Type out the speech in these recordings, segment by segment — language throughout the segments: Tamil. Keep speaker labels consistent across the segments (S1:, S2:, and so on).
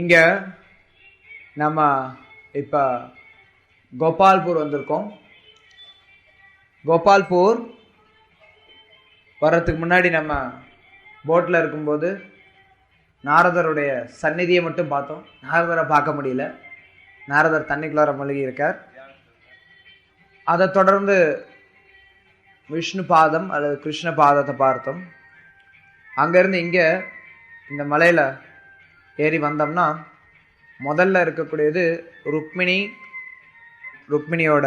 S1: இங்கே நம்ம இப்போ கோபால்பூர் வந்திருக்கோம். கோபால்பூர் வர்றதுக்கு முன்னாடி நம்ம போட்டில் இருக்கும்போது நாரதருடைய சந்நிதியை மட்டும் பார்த்தோம். நாரதரை பார்க்க முடியல, நாரதர் தண்ணிக்குள்ளார மூழ்கி இருக்கார். அதை தொடர்ந்து விஷ்ணு பாதம் அல்லது கிருஷ்ண பாதத்தை பார்த்தோம். அங்கேருந்து இங்கே இந்த மலையில் ஏறி வந்தோம்னா முதல்ல இருக்கக்கூடியது ருக்மிணியோட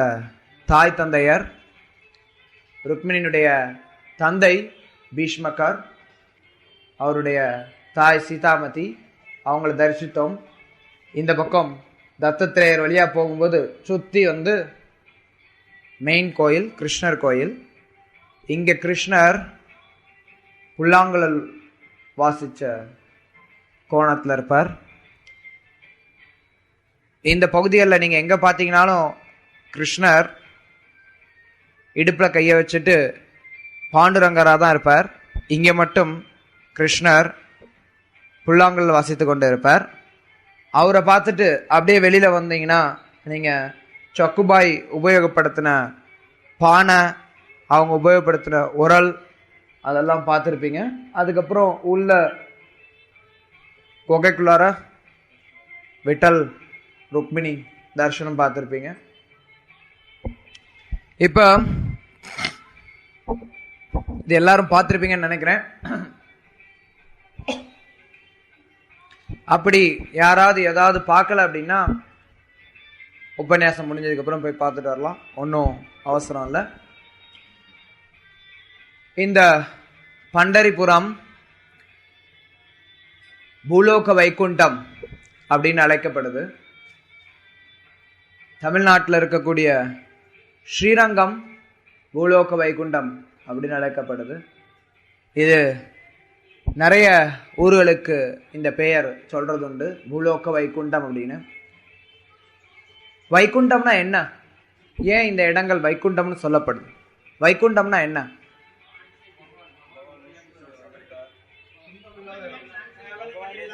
S1: தாய் தந்தையர். ருக்மிணியினுடைய தந்தை பீஷ்மகர், அவருடைய தாய் சீதாமதி, அவங்கள தரிசித்தோம். இந்த பக்கம் தத்தாத்ரேயர் வழியாக போகும்போது சுற்றி வந்து மெயின் கோயில் கிருஷ்ணர் கோயில். இங்கே கிருஷ்ணர் புல்லாங்குழல் வாசித்த கோணத்தில் இருப்பார். இந்த பகுதிகளில் நீங்கள் எங்கே பார்த்தீங்கன்னாலும் கிருஷ்ணர் இடுப்பில் கையை வச்சுட்டு பாண்டுரங்கராக தான் இருப்பார். இங்கே மட்டும் கிருஷ்ணர் புல்லாங்குழல் வாசித்து கொண்டு இருப்பார். அவரை பார்த்துட்டு அப்படியே வெளியில் வந்தீங்கன்னா நீங்கள் சக்குபாய் உபயோகப்படுத்தின பானை, அவங்க உபயோகப்படுத்தின உரல், அதெல்லாம் பார்த்துருப்பீங்க. அதுக்கப்புறம் உள்ள குகைக்குள்ளார விட்டல் ருக்மிணி தரிசனம் பார்த்துருப்பீங்க. இப்போ இது எல்லாரும் பார்த்துருப்பீங்கன்னு நினைக்கிறேன். அப்படி யாராவது ஏதாவது பார்க்கல அப்படின்னா உபன்யாசம் முடிஞ்சதுக்கப்புறம் போய் பார்த்துட்டு வரலாம், ஒன்றும் அவசரம் இல்லை. இந்த பண்டரிபுரம் பூலோக வைகுண்டம் அப்படின்னு அழைக்கப்படுது. தமிழ்நாட்டில் இருக்கக்கூடிய ஸ்ரீரங்கம் பூலோக வைகுண்டம் அப்படின்னு அழைக்கப்படுது. இது நிறைய ஊர்களுக்கு இந்த பெயர் சொல்றது உண்டு, பூலோக வைகுண்டம் அப்படின்னு. வைகுண்டம்னா என்ன? ஏன் இந்த இடங்கள் வைகுண்டம்னு சொல்லப்படுது? வைகுண்டம்னா என்ன?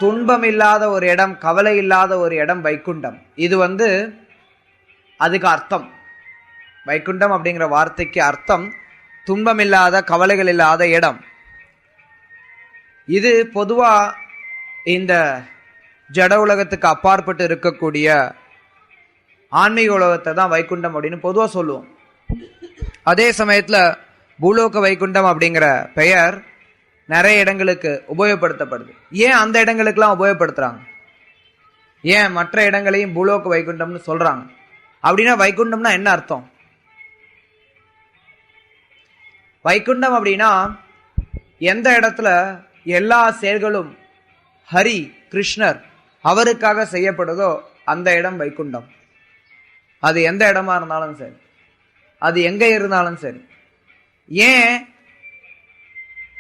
S1: துன்பம் இல்லாத ஒரு இடம், கவலை இல்லாத ஒரு இடம் வைகுண்டம். இது வந்து அதுக்கு அர்த்தம். வைகுண்டம் அப்படிங்கிற வார்த்தைக்கு அர்த்தம் துன்பம் இல்லாத, கவலைகள் இல்லாத இடம். இது பொதுவா இந்த ஜட உலகத்துக்கு அப்பாற்பட்டு இருக்கக்கூடிய ஆன்மீக உலகத்தை தான் வைகுண்டம் அப்படின்னு பொதுவா சொல்லுவோம். அதே சமயத்துல பூலோக வைகுண்டம் அப்படிங்கிற பெயர் நிறைய இடங்களுக்கு உபயோகப்படுத்தப்படுது. ஏன் அந்த இடங்களுக்கெல்லாம் உபயோகப்படுத்துறாங்க? ஏன் மற்ற இடங்களையும் பூலோக வைகுண்டம்னு சொல்றாங்க? அப்படின்னா வைகுண்டம்னா என்ன அர்த்தம்? வைகுண்டம் அப்படின்னா எந்த இடத்துல எல்லா செயல்களும் ஹரி கிருஷ்ணர் அவருக்காக செய்யப்படுதோ அந்த இடம் வைகுண்டம். அது எந்த இடமா இருந்தாலும் சரி, அது எங்க இருந்தாலும் சரி. ஏன்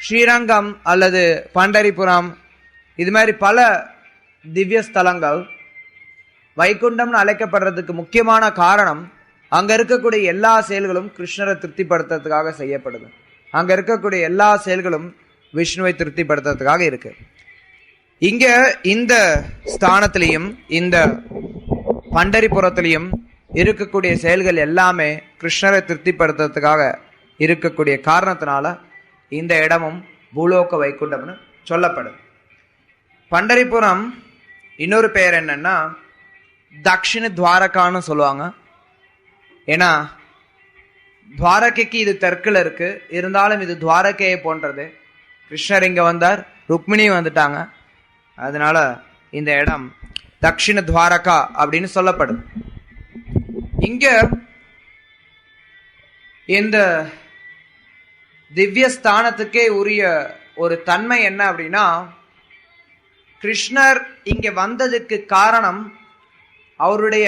S1: ஸ்ரீரங்கம் அல்லது பண்டரிபுரம் இது மாதிரி பல திவ்ய ஸ்தலங்கள் வைகுண்டம்னு அழைக்கப்படுறதுக்கு முக்கியமான காரணம், அங்க இருக்கக்கூடிய எல்லா செயல்களும் கிருஷ்ணரை திருப்திப்படுத்துறதுக்காக செய்யப்படுது. அங்க இருக்கக்கூடிய எல்லா செயல்களும் விஷ்ணுவை திருப்திப்படுத்துறதுக்காக இருக்கு. இங்க இந்த ஸ்தானத்திலையும் இந்த பண்டரிபுரத்திலையும் இருக்கக்கூடிய செயல்கள் எல்லாமே கிருஷ்ணரை திருப்திப்படுத்துறதுக்காக இருக்கக்கூடிய காரணத்தினால இந்த இடமும் பூலோக வைகுண்டம்னு சொல்லப்படுது. பண்டரிபுரம் இன்னொரு பெயர் என்னன்னா தக்ஷிண துவாரகான்னு சொல்லுவாங்க. ஏன்னா துவாரகைக்கு இது தெற்குல இருக்கு, இருந்தாலும் இது துவாரகையை போன்றது. கிருஷ்ணர் இங்க வந்தார், ருக்மிணி வந்துட்டாங்க, அதனால இந்த இடம் தக்ஷிண துவாரகா அப்படின்னு சொல்லப்படுது. இங்க இந்த திவ்ய ஸ்தானத்துக்கே உரிய ஒரு தன்மை என்ன அப்படின்னா, கிருஷ்ணர் இங்க வந்ததுக்கு காரணம் அவருடைய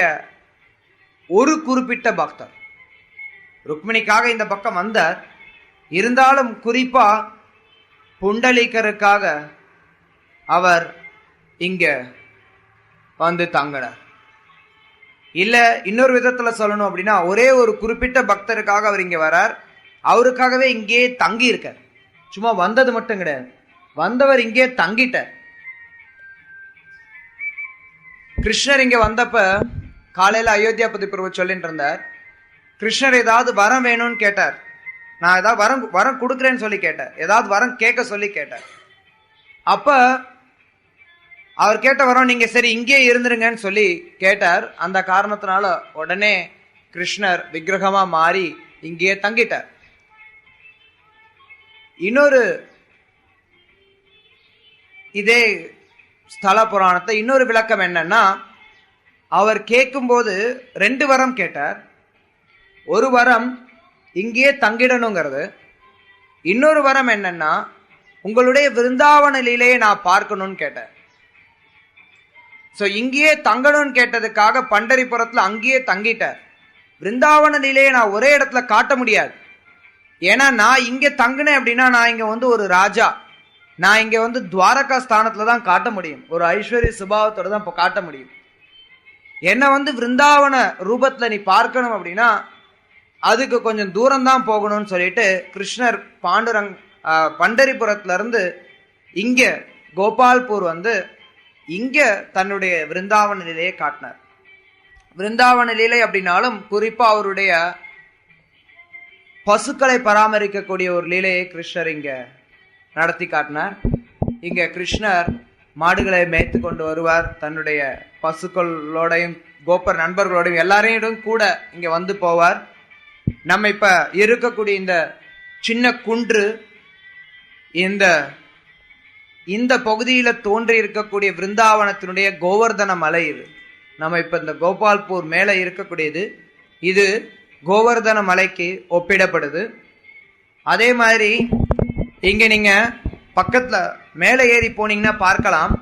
S1: ஒரு குறிப்பிட்ட பக்தர். ருக்மிணிக்காக இந்த பக்கம் வந்தார், இருந்தாலும் குறிப்பா புண்டலீகருக்காக அவர் இங்க வந்து தங்கினார். இல்ல இன்னொரு விதத்துல சொல்லணும் அப்படின்னா, ஒரே ஒரு குறிப்பிட்ட பக்தருக்காக அவர் இங்க வரார், அவருக்காகவே இங்கே தங்கி இருக்கார். சும்மா வந்தது மட்டும் கிடையாது, வந்தவர் இங்கே தங்கிட்டார். கிருஷ்ணர் இங்க வந்தப்ப காலையில அயோத்தியாபதி பிரபு சொல்லிட்டு இருந்தார். கிருஷ்ணர் ஏதாவது வரம் வேணும்னு கேட்டார். நான் ஏதாவது வரம் கொடுக்குறேன்னு சொல்லி கேட்டார். ஏதாவது வரம் கேட்க சொல்லி கேட்டார். அப்ப அவர் கேட்ட வரம் நீங்க சரி இங்கே இருந்துருங்கன்னு சொல்லி கேட்டார். அந்த காரணத்தினால உடனே கிருஷ்ணர் விக்கிரகமா மாறி இங்கேயே தங்கிட்டார். இன்னொரு இதே ஸ்தல புராணத்தை இன்னொரு விளக்கம் என்னன்னா, அவர் கேட்கும்போது 2 வரம் கேட்டார். ஒரு வரம் இங்கேயே தங்கிடணுங்கிறது. இன்னொரு வரம் என்னன்னா, உங்களுடைய விருந்தாவன லீலையை நான் பார்க்கணும்னு கேட்டார். ஸோ இங்கேயே தங்கணும்னு கேட்டதுக்காக பண்டரிபுரத்துல அங்கேயே தங்கிட்டார். விருந்தாவன லீலையை நான் ஒரே இடத்துல காட்ட முடியாது. ஏன்னா நான் இங்க தங்கினேன் அப்படின்னா நான் இங்க ஒரு ராஜா, நான் இங்க துவாரகா ஸ்தானத்துல தான் காட்ட முடியும். ஒரு ஐஸ்வர்ய சுபாவத்தோட தான் இப்போ காட்ட முடியும். என்ன விருந்தாவன ரூபத்துல நீ பார்க்கணும் அப்படின்னா அதுக்கு கொஞ்சம் தூரம் தான் போகணும்னு சொல்லிட்டு கிருஷ்ணர் பண்டரிபுரத்துல இருந்து இங்க கோபால்பூர் இங்க தன்னுடைய விருந்தாவன லீலையை காட்டினார். விருந்தாவன லீலை அப்படின்னாலும் குறிப்பா அவருடைய பசுக்களை பராமரிக்கக்கூடிய ஒரு லீலையை கிருஷ்ணர் இங்க நடத்தி காட்டினார். இங்க கிருஷ்ணர் மாடுகளை மேய்த்து கொண்டு வருவார். தன்னுடைய பசுக்களோடையும் கோபர் நண்பர்களோடையும் எல்லாரையும் கூட இங்க போவார். நம்ம இப்ப இருக்கக்கூடிய இந்த சின்ன குன்று, இந்த பகுதியில தோன்றி இருக்கக்கூடிய விருந்தாவனத்தினுடைய கோவர்தன மலை இது. நம்ம இப்ப இந்த கோபால்பூர் மேல இருக்கக்கூடியது இது கோவர்தன மலைக்கு ஒப்பிடப்படுது. அதே மாதிரி இங்க நீங்க பக்கத்துல மேல ஏறி போனீங்கன்னா பார்க்கலாம்,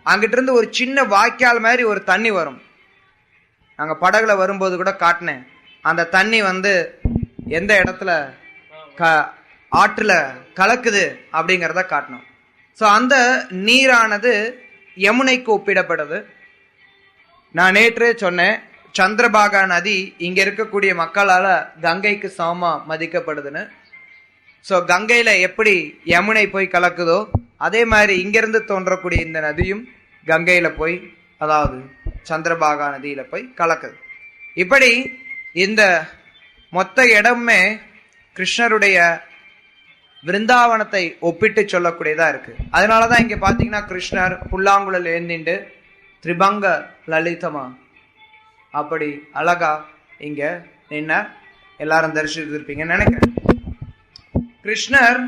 S1: அங்கிட்ட இருந்து ஒரு சின்ன வாய்க்கால் மாதிரி ஒரு தண்ணி வரும். நாங்க படகுல வரும்போது கூட காட்டினேன். அந்த தண்ணி எந்த இடத்துல ஆற்றுல கலக்குது அப்படிங்கிறத காட்டணும். ஸோ அந்த நீரானது யமுனைக்கு ஒப்பிடப்படுது. நான் நேற்றே சொன்னேன், சந்திரபாகா நதி இங்க இருக்கக்கூடிய மக்களால கங்கைக்கு சமமா மதிக்கப்படுதுன்னு. ஸோ கங்கையில எப்படி யமுனை போய் கலக்குதோ அதே மாதிரி இங்கிருந்து தோன்றக்கூடிய இந்த நதியும் கங்கையில போய், அதாவது சந்திரபாகா நதியில போய் கலக்குது. இப்படி இந்த மொத்த இடமே கிருஷ்ணருடைய விருந்தாவனத்தை ஒப்பிட்டு சொல்லக்கூடியதா இருக்கு. அதனாலதான் இங்க பாத்தீங்கன்னா கிருஷ்ணர் புல்லாங்குழல் ஏந்திண்டு திரிபங்க லலிதமா அப்படி அழகா இங்க நின்ன எல்லாரும் தரிசித்திருப்பீங்கன்னு நினைக்கிறேன். கிருஷ்ணர்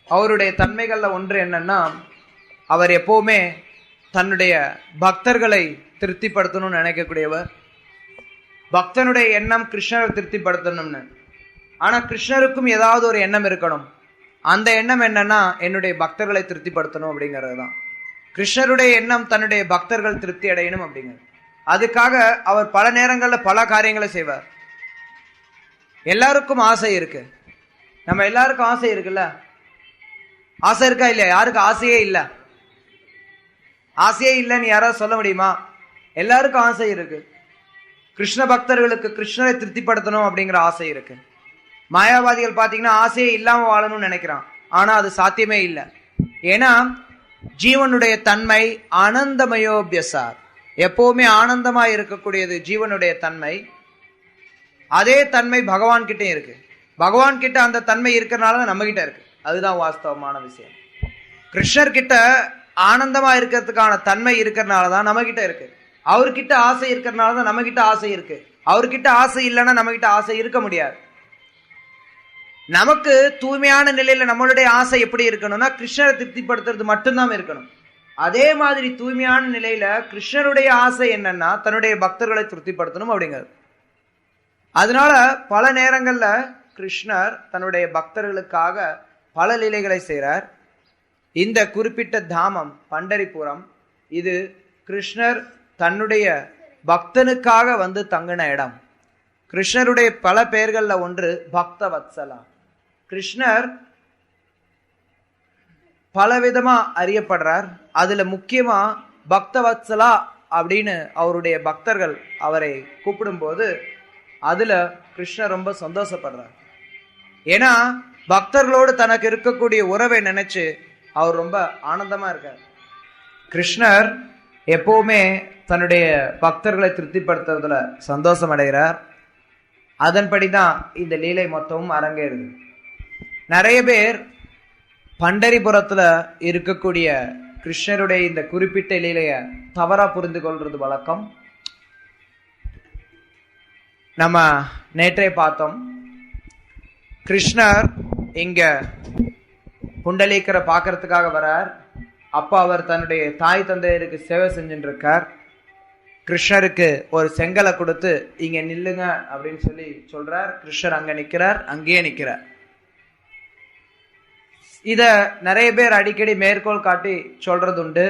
S1: அவருடைய தன்மைகள்ல ஒன்று என்னன்னா, அவர் எப்பவுமே தன்னுடைய பக்தர்களை திருப்திப்படுத்தணும்னு நினைக்கக்கூடியவர். பக்தனுடைய எண்ணம் கிருஷ்ணரை திருப்திப்படுத்தணும்னு. ஆனா கிருஷ்ணருக்கும் ஏதாவது ஒரு எண்ணம் இருக்கணும். அந்த எண்ணம் என்னன்னா, என்னுடைய பக்தர்களை திருப்திப்படுத்தணும் அப்படிங்கிறது தான். கிருஷ்ணருடைய எண்ணம் தன்னுடைய பக்தர்கள் திருப்தி அடையணும் அப்படிங்கிறது. அதுக்காக அவர் பல நேரங்கள்ல பல காரியங்களை செய்வார். எல்லாருக்கும் ஆசை இருக்கு. நம்ம எல்லாருக்கும் ஆசை இருக்குல்ல? ஆசை இருக்கா இல்லையா? யாருக்கு ஆசையே இல்லை? ஆசையே இல்லைன்னு யாராவது சொல்ல முடியுமா? எல்லாருக்கும் ஆசை இருக்கு. கிருஷ்ண பக்தர்களுக்கு கிருஷ்ணரை திருப்திப்படுத்தணும் அப்படிங்கிற ஆசை இருக்கு. மாயாவாதிகள் பாத்தீங்கன்னா ஆசையே இல்லாம வாழணும்னு நினைக்கிறான். ஆனா அது சாத்தியமே இல்லை. ஏன்னா ஜீவனுடைய தன்மை ஆனந்தமயோபியசார், எப்பவுமே ஆனந்தமா இருக்கக்கூடியது ஜீவனுடைய தன்மை. அதே தன்மை பகவான் கிட்டே இருக்கு. பகவான் கிட்ட அந்த தன்மை இருக்கிறனால தான் நம்ம கிட்ட இருக்கு. அதுதான் வாஸ்தவமான விஷயம். கிருஷ்ணர் கிட்ட ஆனந்தமா இருக்கிறதுக்கான தன்மை இருக்கிறனால தான் நம்ம கிட்ட இருக்கு. அவர்கிட்ட ஆசை இருக்கிறனால தான் நம்ம கிட்ட ஆசை இருக்கு. அவர்கிட்ட ஆசை இல்லைன்னா நம்ம கிட்ட ஆசை இருக்க முடியாது. நமக்கு தூய்மையான நிலையில நம்மளுடைய ஆசை எப்படி இருக்கணும்னா கிருஷ்ணரை திருப்திப்படுத்துறது மட்டும்தான் இருக்கணும். அதே மாதிரி தூய்மையான நிலையில கிருஷ்ணருடைய ஆசை என்னன்னா தன்னுடைய பக்தர்களை திருப்திப்படுத்தணும் அப்படிங்கிறது. அதனால பல நேரங்கள்ல கிருஷ்ணர் தன்னுடைய பக்தர்களுக்காக பல லீலைகளை செய்கிறார். இந்த குறிப்பிட்ட தாமம் பண்டரிபுரம், இது கிருஷ்ணர் தன்னுடைய பக்தனுக்காக தங்கின இடம். கிருஷ்ணருடைய பல பெயர்கள்ல ஒன்று பக்த வத்சலா. கிருஷ்ணர் பலவிதமா அறியப்படுறார். அதுல முக்கியமா பக்த வத்சலா அப்படின்னு அவருடைய பக்தர்கள் அவரை கூப்பிடும்போது அதுல கிருஷ்ணர் ரொம்ப சந்தோஷப்படுறார். ஏன்னா பக்தர்களோடு தனக்கு இருக்கக்கூடிய உறவை நினைச்சு அவர் ரொம்ப ஆனந்தமா இருக்கார். கிருஷ்ணர் எப்பவுமே தன்னுடைய பக்தர்களை திருப்திப்படுத்துறதுல சந்தோஷம் அடைகிறார். அதன்படிதான் இந்த லீலை மொத்தமும் அரங்கேறுது. நிறைய பேர் பண்டரிபுரத்துல இருக்கக்கூடிய கிருஷ்ணருடைய இந்த குறிப்பிட்ட லீலைய தவறா புரிந்து கொள்றது வழக்கம். நம்ம நேற்றே பார்த்தோம், கிருஷ்ணர் இங்க புண்டலீக்கரை பார்க்கறதுக்காக வரார். அப்ப அவர் தன்னுடைய தாய் தந்தையருக்கு சேவை செஞ்சுட்டு இருக்கார். கிருஷ்ணருக்கு ஒரு செங்கலை கொடுத்து இங்க நில்லுங்க அப்படின்னு சொல்லி சொல்றார். கிருஷ்ணர் அங்க நிக்கிறார், அங்கேயே நிக்கிறார். இத நிறைய பேர் அடிக்கடி மேற்கோள் காட்டி சொல்றது உண்டு.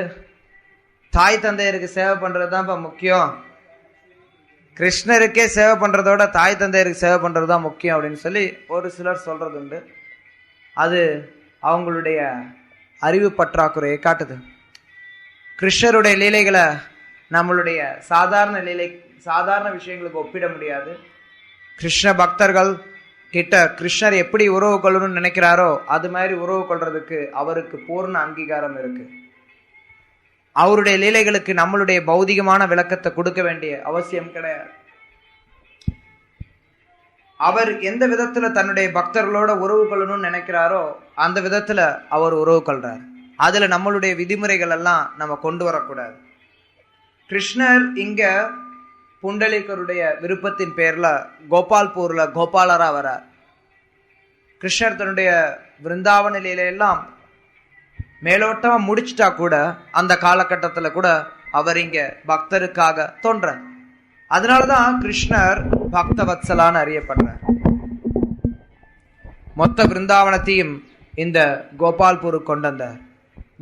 S1: தாய் தந்தையருக்கு சேவை பண்றதுதான் இப்ப முக்கியம், கிருஷ்ணருக்கே சேவை பண்றதோட தாய் தந்தையருக்கு சேவை பண்றதுதான் முக்கியம் அப்படின்னு சொல்லி ஒரு சிலர் சொல்றது உண்டு. அது அவங்களுடைய அறிவு பற்றாக்குறையை காட்டுது. கிருஷ்ணருடைய லீலைகளை நம்மளுடைய சாதாரண விஷயங்களுக்கு ஒப்பிட முடியாது. கிருஷ்ண பக்தர்கள் கிட்ட கிருஷ்ணர் எப்படி உறவு கொள்ளணும்னு நினைக்கிறாரோ அது மாதிரி உறவு கொள்றதுக்கு அவருக்கு பூர்ண அங்கீகாரம் இருக்கு. அவருடைய லீலைகளுக்கு நம்மளுடைய பௌதிகமான விளக்கத்தை கொடுக்க வேண்டிய அவசியம் கிடையாது. அவர் எந்த விதத்துல தன்னுடைய பக்தர்களோட உறவு கொள்ளணும்னு நினைக்கிறாரோ அந்த விதத்துல அவர் உறவு கொள்றார். அதுல நம்மளுடைய விதிமுறைகள் எல்லாம் நம்ம கொண்டு வரக்கூடாது. கிருஷ்ணர் இங்க புண்டலீகருடைய விருப்பத்தின் பேர்ல கோபால்பூர்ல கோபாலரா வரார். கிருஷ்ணர் தன்னுடைய விருந்தாவன லீலையெல்லாம் மேலோட்டமா முடிச்சுட்டா கூட அந்த காலகட்டத்துல கூட அவர் இங்க பக்தருக்காக தோன்றார். அதனாலதான் கிருஷ்ணர் பக்த வத்சலான்னு அறியப்படுறார். மொத்த விருந்தாவனத்தையும் இந்த கோபால்பூருக்கு கொண்டு வந்தார்.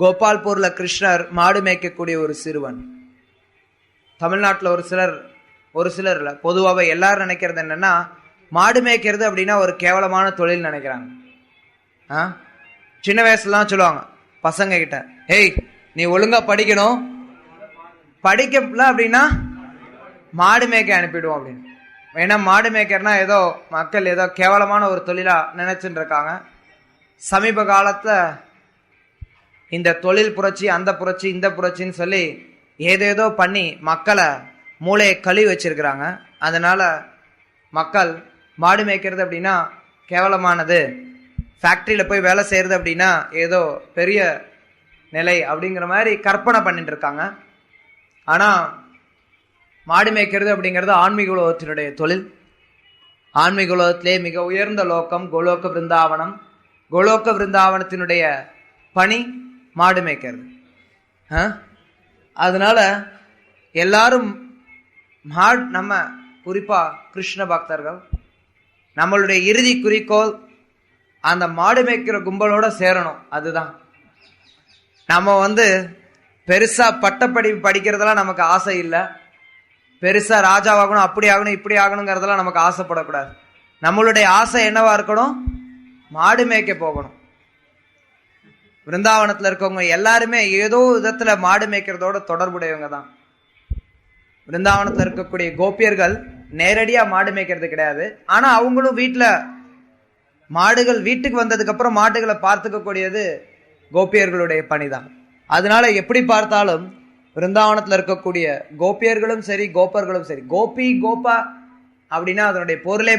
S1: கோபால்பூர்ல கிருஷ்ணர் மாடு மேய்க்கக்கூடிய ஒரு சிறுவன். தமிழ்நாட்டில் ஒரு சிலர் இல்ல, பொதுவாக எல்லாரும் நினைக்கிறது என்னன்னா, மாடு மேய்க்கிறது அப்படின்னா ஒரு கேவலமான தொழில் நினைக்கிறாங்க. சின்ன வயசுலாம் சொல்லுவாங்க பசங்க கிட்ட, ஏய் நீ ஒழுங்கா படிக்கணும், படிக்கல அப்படின்னா மாடு மேய்க்க அனுப்பிடுவோம் அப்படின்னு. ஏன்னா மாடு மேய்க்கிறனா ஏதோ மக்கள் ஏதோ கேவலமான ஒரு தொழிலா நினைச்சுட்டு இருக்காங்க. சமீப காலத்துல இந்த தொழில் புரட்சி, அந்த புரட்சி, இந்த புரட்சின்னு சொல்லி ஏதேதோ பண்ணி மக்களை மூளையை கழுவி வச்சிருக்கிறாங்க. அதனால மக்கள் மாடு மேய்க்கிறது அப்படின்னா கேவலமானது, ஃபேக்டரியில போய் வேலை செய்யறது அப்படின்னா ஏதோ பெரிய நிலை அப்படிங்கிற மாதிரி கற்பனை பண்ணிட்டு இருக்காங்க. ஆனா மாடு மேய்க்கிறது அப்படிங்கிறது ஆன்மீக உலகத்தினுடைய தொழில். ஆன்மீக உலகத்திலே மிக உயர்ந்த லோகம் கோலோக விருந்தாவனம். கோலோக விருந்தாவனத்தினுடைய பணி மாடு மேய்க்கிறது. அதனால எல்லாரும் நம்ம குறிப்பா கிருஷ்ண பக்தர்கள் நம்மளுடைய இறுதி குறிக்கோள் அந்த மாடு மேய்க்கிற கும்பலோட சேரணும். அதுதான் நம்ம பெருசா பட்டப்படிப்பு படிக்கிறதெல்லாம் நமக்கு ஆசை இல்லை. பெருசா ராஜாவாகணும், அப்படி ஆகணும், இப்படி ஆகணுங்கிறதெல்லாம் நமக்கு ஆசைப்படக்கூடாது. நம்மளுடைய ஆசை என்னவா இருக்கணும்? மாடு மேய்க்க போகணும். விருந்தாவனத்துல இருக்கவங்க எல்லாருமே ஏதோ விதத்துல மாடு மேய்க்கிறதோட தொடர்புடையவங்க தான். விருந்தாவனத்துல இருக்கக்கூடிய கோபியர்கள் நேரடியா மாடு மேய்க்கிறது கிடையாது. ஆனா அவங்களும் மாடுகள் வீட்டுக்கு வந்ததுக்கு அப்புறம் மாடுகளை பார்த்துக்க கூடியது கோபியர்களுடைய பணிதான். அதனால எப்படி பார்த்தாலும் விருந்தாவனத்துல இருக்கக்கூடிய கோபியர்களும் சரி, கோப்பர்களும் சரி, கோபி கோபா அப்படின்னா அதனுடைய பொருளே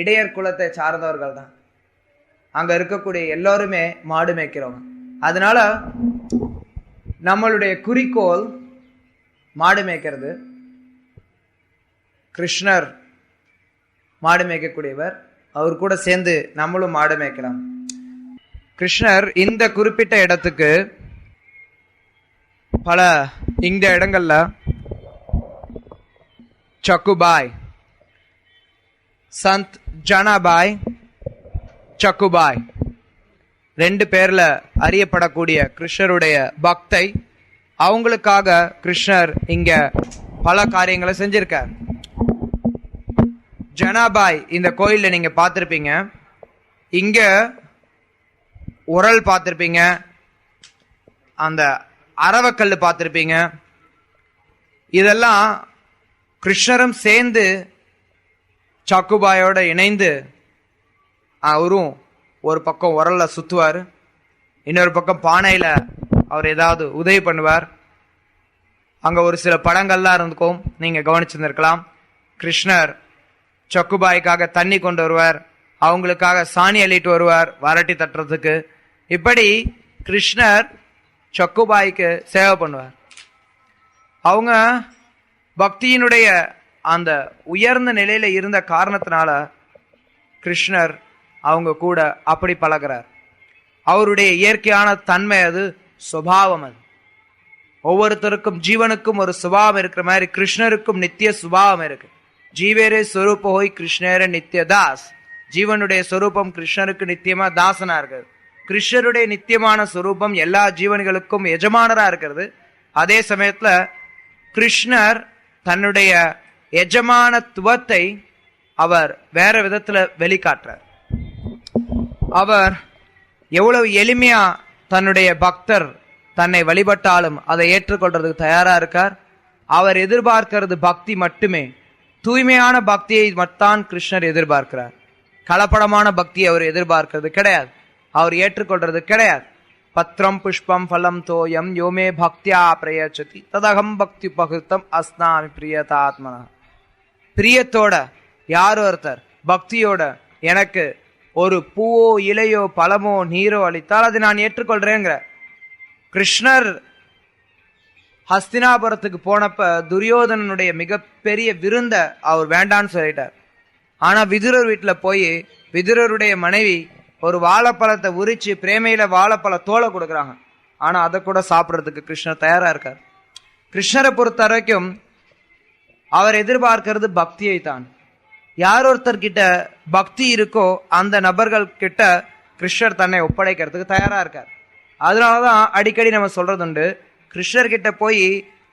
S1: இடையர் குலத்தை சார்ந்தவர்கள் தான். அங்க இருக்கக்கூடிய எல்லோருமே மாடு மேய்க்கிறவங்க. அதனால நம்மளுடைய குறிக்கோள் மாடு மேய்க்கிறது. கிருஷ்ணர் மாடு மேய்க்கக்கூடியவர், அவர் கூட சேர்ந்து நம்மளும் மாடு மேய்க்கலாம். கிருஷ்ணர் இந்த குறிப்பிட்ட இடத்துக்கு பல இந்த இடங்கள்ல சக்குபாய், சந்த் ஜனாபாய், சக்குபாய் ரெண்டு பேர்ல அறியப்படக்கூடிய கிருஷ்ணருடைய பக்தை, அவங்களுக்காக கிருஷ்ணர் இங்க பல காரியங்களை செஞ்சிருக்கார். ஜனாபாய் இந்த கோயில்ல நீங்க பார்த்திருப்பீங்க. இங்க உரல் பார்த்திருப்பீங்க, அந்த அரவக்கல் பார்த்திருப்பீங்க. இதெல்லாம் கிருஷ்ணரும் சேர்ந்து சக்குபாயோட இணைந்து அவரும் ஒரு பக்கம் உரல்ல சுத்துவார், இன்னொரு பக்கம் பானையில அவர் ஏதாவது உதவி பண்ணுவார். அங்க ஒரு சில படங்கள்லாம் இருந்துக்கும், நீங்க கவனிச்சிருந்திருக்கலாம். கிருஷ்ணர் சக்குபாய்க்காக தண்ணி கொண்டு வருவார், அவங்களுக்காக சாணி அள்ளிட்டு வருவார் வரட்டி தட்டுறதுக்கு. இப்படி கிருஷ்ணர் சக்குபாய்க்கு சேவை பண்ணுவார். அவங்க பக்தியினுடைய அந்த உயர்ந்த நிலையில இருந்த காரணத்தினால கிருஷ்ணர் அவங்க கூட அப்படி பழகிறார். அவருடைய இயற்கையான தன்மை அது, சுபாவம் அது. ஒவ்வொருத்தருக்கும் ஜீவனுக்கும் ஒரு சுபாவம் இருக்கிற மாதிரி கிருஷ்ணருக்கும் நித்திய சுபாவம் இருக்கு. ஜீவேரே ஸ்வரூப ஹோய் கிருஷ்ணரே நித்திய தாஸ். ஜீவனுடைய சொரூபம் கிருஷ்ணருக்கு நித்தியமா தாசனா இருக்கிறது. கிருஷ்ணருடைய நித்தியமான சொரூபம் எல்லா ஜீவன்களுக்கும் எஜமானரா இருக்கிறது. அதே சமயத்துல கிருஷ்ணர் தன்னுடைய எஜமானத்துவத்தை அவர் வேற விதத்துல வெளிக்காட்டுறார். அவர் எவ்வளவு எளிமையா தன்னுடைய பக்தர் தன்னை வழிபட்டாலும் அதை ஏற்றுக்கொள்றதுக்கு தயாரா இருக்கார். அவர் எதிர்பார்க்கிறது பக்தி மட்டுமே. தூய்மையான பக்தியை மட்டும் கிருஷ்ணர் எதிர்பார்க்கிறார். கலப்படமான பக்தியை அவர் எதிர்பார்க்கிறது கிடையாது, அவர் ஏற்றுக்கொள்றது கிடையாது. பத்ரம் புஷ்பம் ஃபலம் தோயம் யோமே பக்தியா பிரயச்சதி ததகம் பக்தி பகிர்த்தம் அஸ்னாமி பிரியதாத்மனா. பிரியத்தோட யார் ஒருத்தர் பக்தியோட எனக்கு ஒரு பூவோ இலையோ பழமோ நீரோ அளித்தால் அதை நான் ஏற்றுக்கொள்றேங்கிற கிருஷ்ணர் ஹஸ்தினாபுரத்துக்கு போனப்ப துரியோதனனுடைய மிகப்பெரிய விருந்த அவர் வேண்டான்னு சொல்லிட்டார். ஆனா விதுரர் வீட்டுல போய் விதுரருடைய மனைவி ஒரு வாழைப்பழத்தை உரிச்சு பிரேமையில வாழைப்பழ தோலை கொடுக்குறாங்க. ஆனா அதை கூட சாப்பிட்றதுக்கு கிருஷ்ணர் தயாரா இருக்கார். கிருஷ்ணரை பொறுத்த வரைக்கும் அவர் எதிர்பார்க்கிறது பக்தியை தான். யார் ஒருத்தர் கிட்ட பக்தி இருக்கோ அந்த நபர்கள் கிட்ட கிருஷ்ணர் தன்னை ஒப்படைக்கிறதுக்கு தயாரா இருக்கார். அதனாலதான் அடிக்கடி நம்ம சொல்றதுண்டு, கிருஷ்ணர் கிட்ட போய்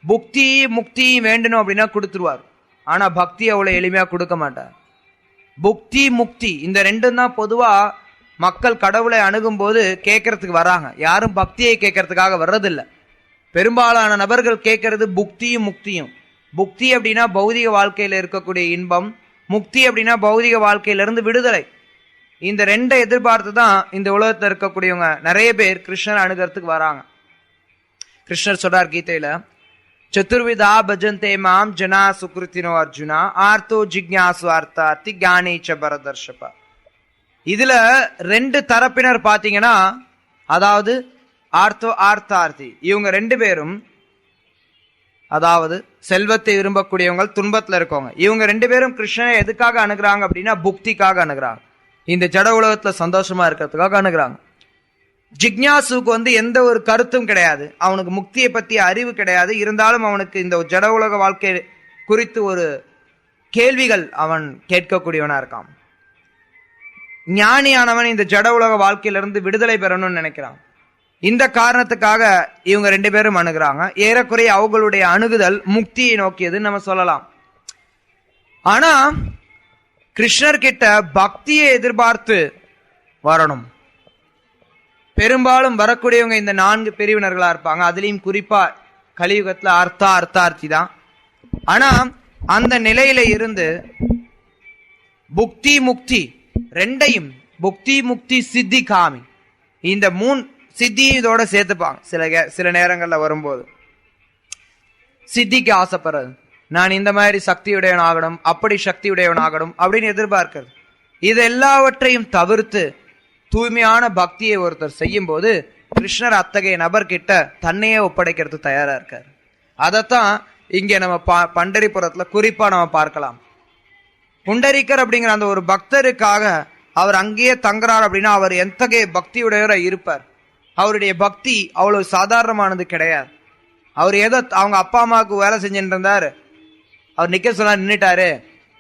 S1: புக்தி முக்தி வேண்டணும் அப்படின்னா கொடுத்துருவார். ஆனா பக்தி அவ்வளவு எளிமையா கொடுக்க மாட்டார். புக்தி முக்தி இந்த ரெண்டும் தான் பொதுவா மக்கள் கடவுளை அணுகும் போது கேட்கறதுக்கு வராங்க. யாரும் பக்தியை கேட்கறதுக்காக வர்றதில்லை. பெரும்பாலான நபர்கள் கேட்கறது புக்தியும் முக்தியும். புக்தி அப்படின்னா பௌதிக வாழ்க்கையில இருக்கக்கூடிய இன்பம், முக்தி அப்படின்னா பௌதிக வாழ்க்கையிலிருந்து விடுதலை. இந்த ரெண்டை எதிர்பார்த்து தான் இந்த உலகத்தில் இருக்கக்கூடியவங்க நிறைய பேர் கிருஷ்ணர் அணுகிறதுக்கு வராங்க. கிருஷ்ணர் சொல்றார் கீதையில, சதுர்விதா பஜந்தே மாம் ஜனா சுக்ருத்தினோ அர்ஜுனா ஆர்த்தோ ஜிக்ஞாசு அர்த்தார்த்தி ஞானீச்ச பரதர்ஷப. இதுல ரெண்டு தரப்பினர் பாத்தீங்கன்னா, அதாவது ஆர்த்தோ ஆர்த்தார்த்தி, இவங்க ரெண்டு பேரும் அதாவது செல்வத்தை விரும்பக்கூடியவங்க, துன்பத்துல இருக்கவங்க, இவங்க ரெண்டு பேரும் கிருஷ்ணனை எதுக்காக அணுகிறாங்க அப்படின்னா புக்திக்காக அணுகிறாங்க. இந்த ஜட உலகத்துல சந்தோஷமா இருக்கிறதுக்காக அணுகிறாங்க. ஜிக்ஞாசுக்கு எந்த ஒரு கருத்தும் கிடையாது, அவனுக்கு முக்தியை பற்றிய அறிவு கிடையாது. இருந்தாலும் அவனுக்கு இந்த ஜட உலக வாழ்க்கை குறித்து ஒரு கேள்விகள் அவன் கேட்கக்கூடியவனா இருக்கான். ஞானியானவன் இந்த ஜட உலக வாழ்க்கையிலிருந்து விடுதலை பெறணும்னு நினைக்கிறான். இந்த காரணத்துக்காக இவங்க ரெண்டு பேரும் அணுகிறாங்க. ஏறக்குறைய அவங்களுடைய அணுகுதல் முக்தியை நோக்கியதுன்னு நம்ம சொல்லலாம். ஆனா கிருஷ்ணர் கிட்ட பக்தியை எதிர்பார்த்து வரணும். பெரும்பாலும் வரக்கூடியவங்க இந்த 4 பிரிவினர்களா இருப்பாங்க. அதுலயும் குறிப்பா கலியுகத்துல அர்த்தார்த்தி தான். ஆனா அந்த நிலையில இருந்து புக்தி முக்தி ரெண்டையும், புக்தி முக்தி சித்தி காமி, இந்த 3 சித்தியும் இதோட சேர்த்துப்பாங்க. சில நேரங்கள்ல வரும்போது சித்திக்கு ஆசைப்படுறது, நான் இந்த மாதிரி சக்தியுடையவன் ஆகணும், அப்படி சக்தியுடையவன் ஆகணும் அப்படின்னு எதிர்பார்க்கிறது. இது எல்லாவற்றையும் தவிர்த்து தூய்மையான பக்தியை ஒருத்தர் செய்யும் போது கிருஷ்ணர் அத்தகைய நபர்கிட்ட தன்னையே ஒப்படைக்கிறது தயாரா இருக்காரு. அதைத்தான் இங்க நம்ம பண்டரிபுரத்துல குறிப்பா நம்ம பார்க்கலாம். புண்டரிக்கர் அப்படிங்கிற அந்த ஒரு பக்தருக்காக அவர் அங்கேயே தங்குறார் அப்படின்னா அவர் எத்தகைய பக்தியுடையவரா இருப்பார். அவருடைய பக்தி அவ்வளவு சாதாரணமானது கிடையாது. அவர் ஏதோ அவங்க அப்பா அம்மாவுக்கு வேலை செஞ்சுட்டு இருந்தாரு, அவர் நிக்க சொல்ல நின்றுட்டாரு,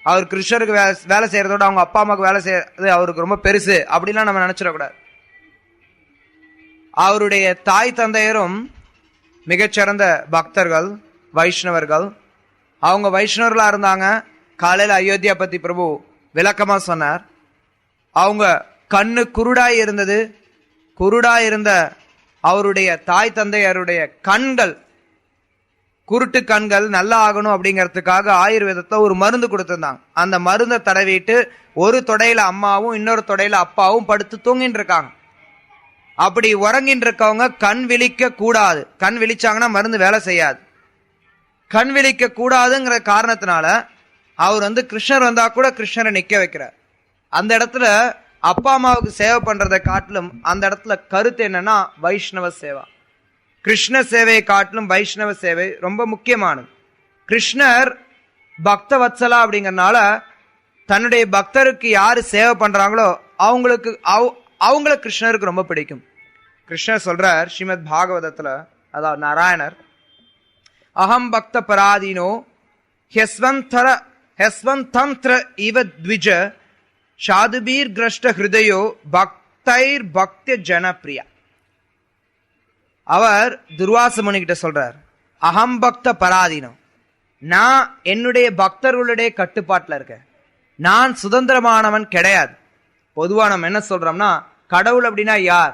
S1: அவர் கிருஷ்ணருக்கு வேலை செய்யறதோட அவங்க அப்பா அம்மாவுக்கு வேலை செய்யறது அவருக்கு ரொம்ப பெருசு அப்படிலாம் நம்ம நினைச்சிடக்கூடாது. அவருடைய தாய் தந்தையரும் மிகச்சிறந்த பக்தர்கள், வைஷ்ணவர்கள். அவங்க வைஷ்ணவர்களா இருந்தாங்க. காலையில அயோத்தியா பத்தி பிரபு விளக்கமா சொன்னார். அவங்க கண்ணு குருடாய் இருந்தது. குருடாய் இருந்த அவருடைய தாய் தந்தையருடைய கண்கள், குருட்டு கண்கள் நல்லா ஆகணும் அப்படிங்கிறதுக்காக ஆயுர்வேதத்தை ஒரு மருந்து கொடுத்திருந்தாங்க. அந்த மருந்தை தடவிட்டு ஒரு தொடையில அம்மாவும் இன்னொரு தொடையில அப்பாவும் படுத்து தூங்கிட்டு இருக்காங்க. அப்படி உறங்கிட்டு இருக்கவங்க கண் விழிக்க கூடாது. கண் விழிச்சாங்கன்னா மருந்து வேலை செய்யாது. கண் விழிக்க கூடாதுங்கிற காரணத்தினால அவர் கிருஷ்ணர் வந்தா கூட கிருஷ்ணரை நிக்க வைக்கிறார். அந்த இடத்துல அப்பா அம்மாவுக்கு சேவை பண்றதை காட்டிலும் அந்த இடத்துல கருத்து என்னன்னா வைஷ்ணவ சேவா. கிருஷ்ண சேவையை காட்டிலும் வைஷ்ணவ சேவை ரொம்ப முக்கியமானது. கிருஷ்ணர் பக்த வத்சலா அப்படிங்கறனால தன்னுடைய பக்தருக்கு யாரு சேவை பண்றாங்களோ அவங்கள கிருஷ்ணருக்கு ரொம்ப பிடிக்கும். கிருஷ்ணர் சொல்றார் ஸ்ரீமத் பாகவதத்துல, அதாவது நாராயணர், அகம் பக்த பராதீனோ ஹெஸ்வந்தந்திர இவ த்விஜ சாதுபீர் கிரஷ்ட ஹிருதயோ பக்தைர் பக்த ஜனப்பிரியா. அவர் துர்வாச முனி கிட்ட சொல்றார், அகம் பக்த பராதீனம், நான் என்னுடைய பக்தர்களுடைய கட்டுப்பாட்டுல இருக்கேன், நான் சுதந்திரமானவன் கிடையாது. பொதுவா நம்ம என்ன சொல்றோம்னா, கடவுள் அப்படின்னா யார்?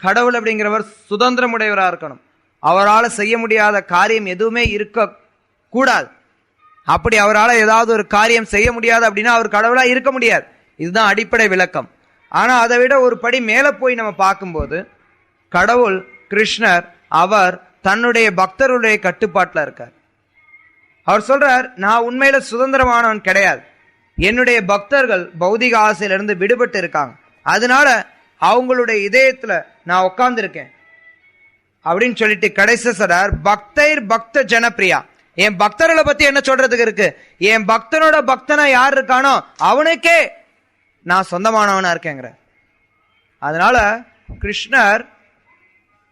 S1: கடவுள் அப்படிங்கிறவர் சுதந்திரமுடையவரா இருக்கணும், அவரால் செய்ய முடியாத காரியம் எதுவுமே இருக்க கூடாது. அப்படி அவரால் ஏதாவது ஒரு காரியம் செய்ய முடியாது அப்படின்னா அவர் கடவுளா இருக்க முடியாது. இதுதான் அடிப்படை விளக்கம். ஆனா அதை விட ஒரு படி மேல போய் நம்ம பார்க்கும்போது கடவுள் கிருஷ்ணர் அவர் தன்னுடைய பக்தருடைய கட்டுப்பாட்டுல இருக்கார். அவர் சொல்றார், நான் உண்மையில சுதந்திரமானவன் கிடையாது, என்னுடைய பக்தர்கள் பௌதிக ஆசையிலிருந்து விடுபட்டு இருக்காங்க, அதனால அவங்களுடைய இதயத்துல நான் உட்கார்ந்து இருக்கேன் அப்படின்னு சொல்லிட்டு கடைசி சொல்றார், பக்தைர் பக்த ஜனப்பிரியா. என் பக்தர்களை பத்தி என்ன சொல்றதுக்கு இருக்கு? என் பக்தனோட பக்தனா யார் இருக்கானோ அவனுக்கே நான் சொந்தமானவனா இருக்கேங்கிற. அதனால கிருஷ்ணர்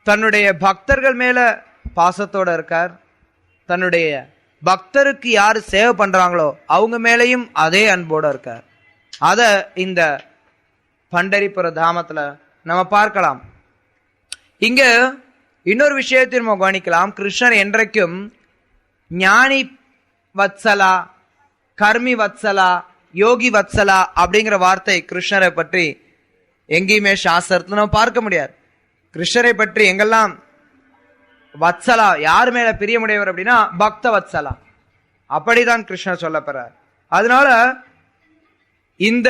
S1: தன்னுடைய பக்தர்கள் மேல பாசத்தோட இருக்கார். தன்னுடைய பக்தருக்கு யாரு சேவை பண்றாங்களோ அவங்க மேலையும் அதே அன்போட இருக்கார். அத இந்த பண்டரிபுர தாமத்துல நம்ம பார்க்கலாம். இங்க இன்னொரு விஷயத்தை நம்ம கவனிக்கலாம். கிருஷ்ணர் என்றைக்கும் ஞானி வத்சலா, கர்மி வத்சலா, யோகி வத்சலா அப்படிங்கிற வார்த்தை கிருஷ்ணரை பற்றி எங்கேயுமே சாஸ்திரத்துல நம்ம பார்க்க முடியாது. கிருஷ்ணரை பற்றி எங்கெல்லாம் வத்சலா, யார் மேல பிரியமுடையவர் அப்படின்னா பக்த வத்சலா, அப்படிதான் கிருஷ்ணர் சொல்லப்படுறார். அதனால இந்த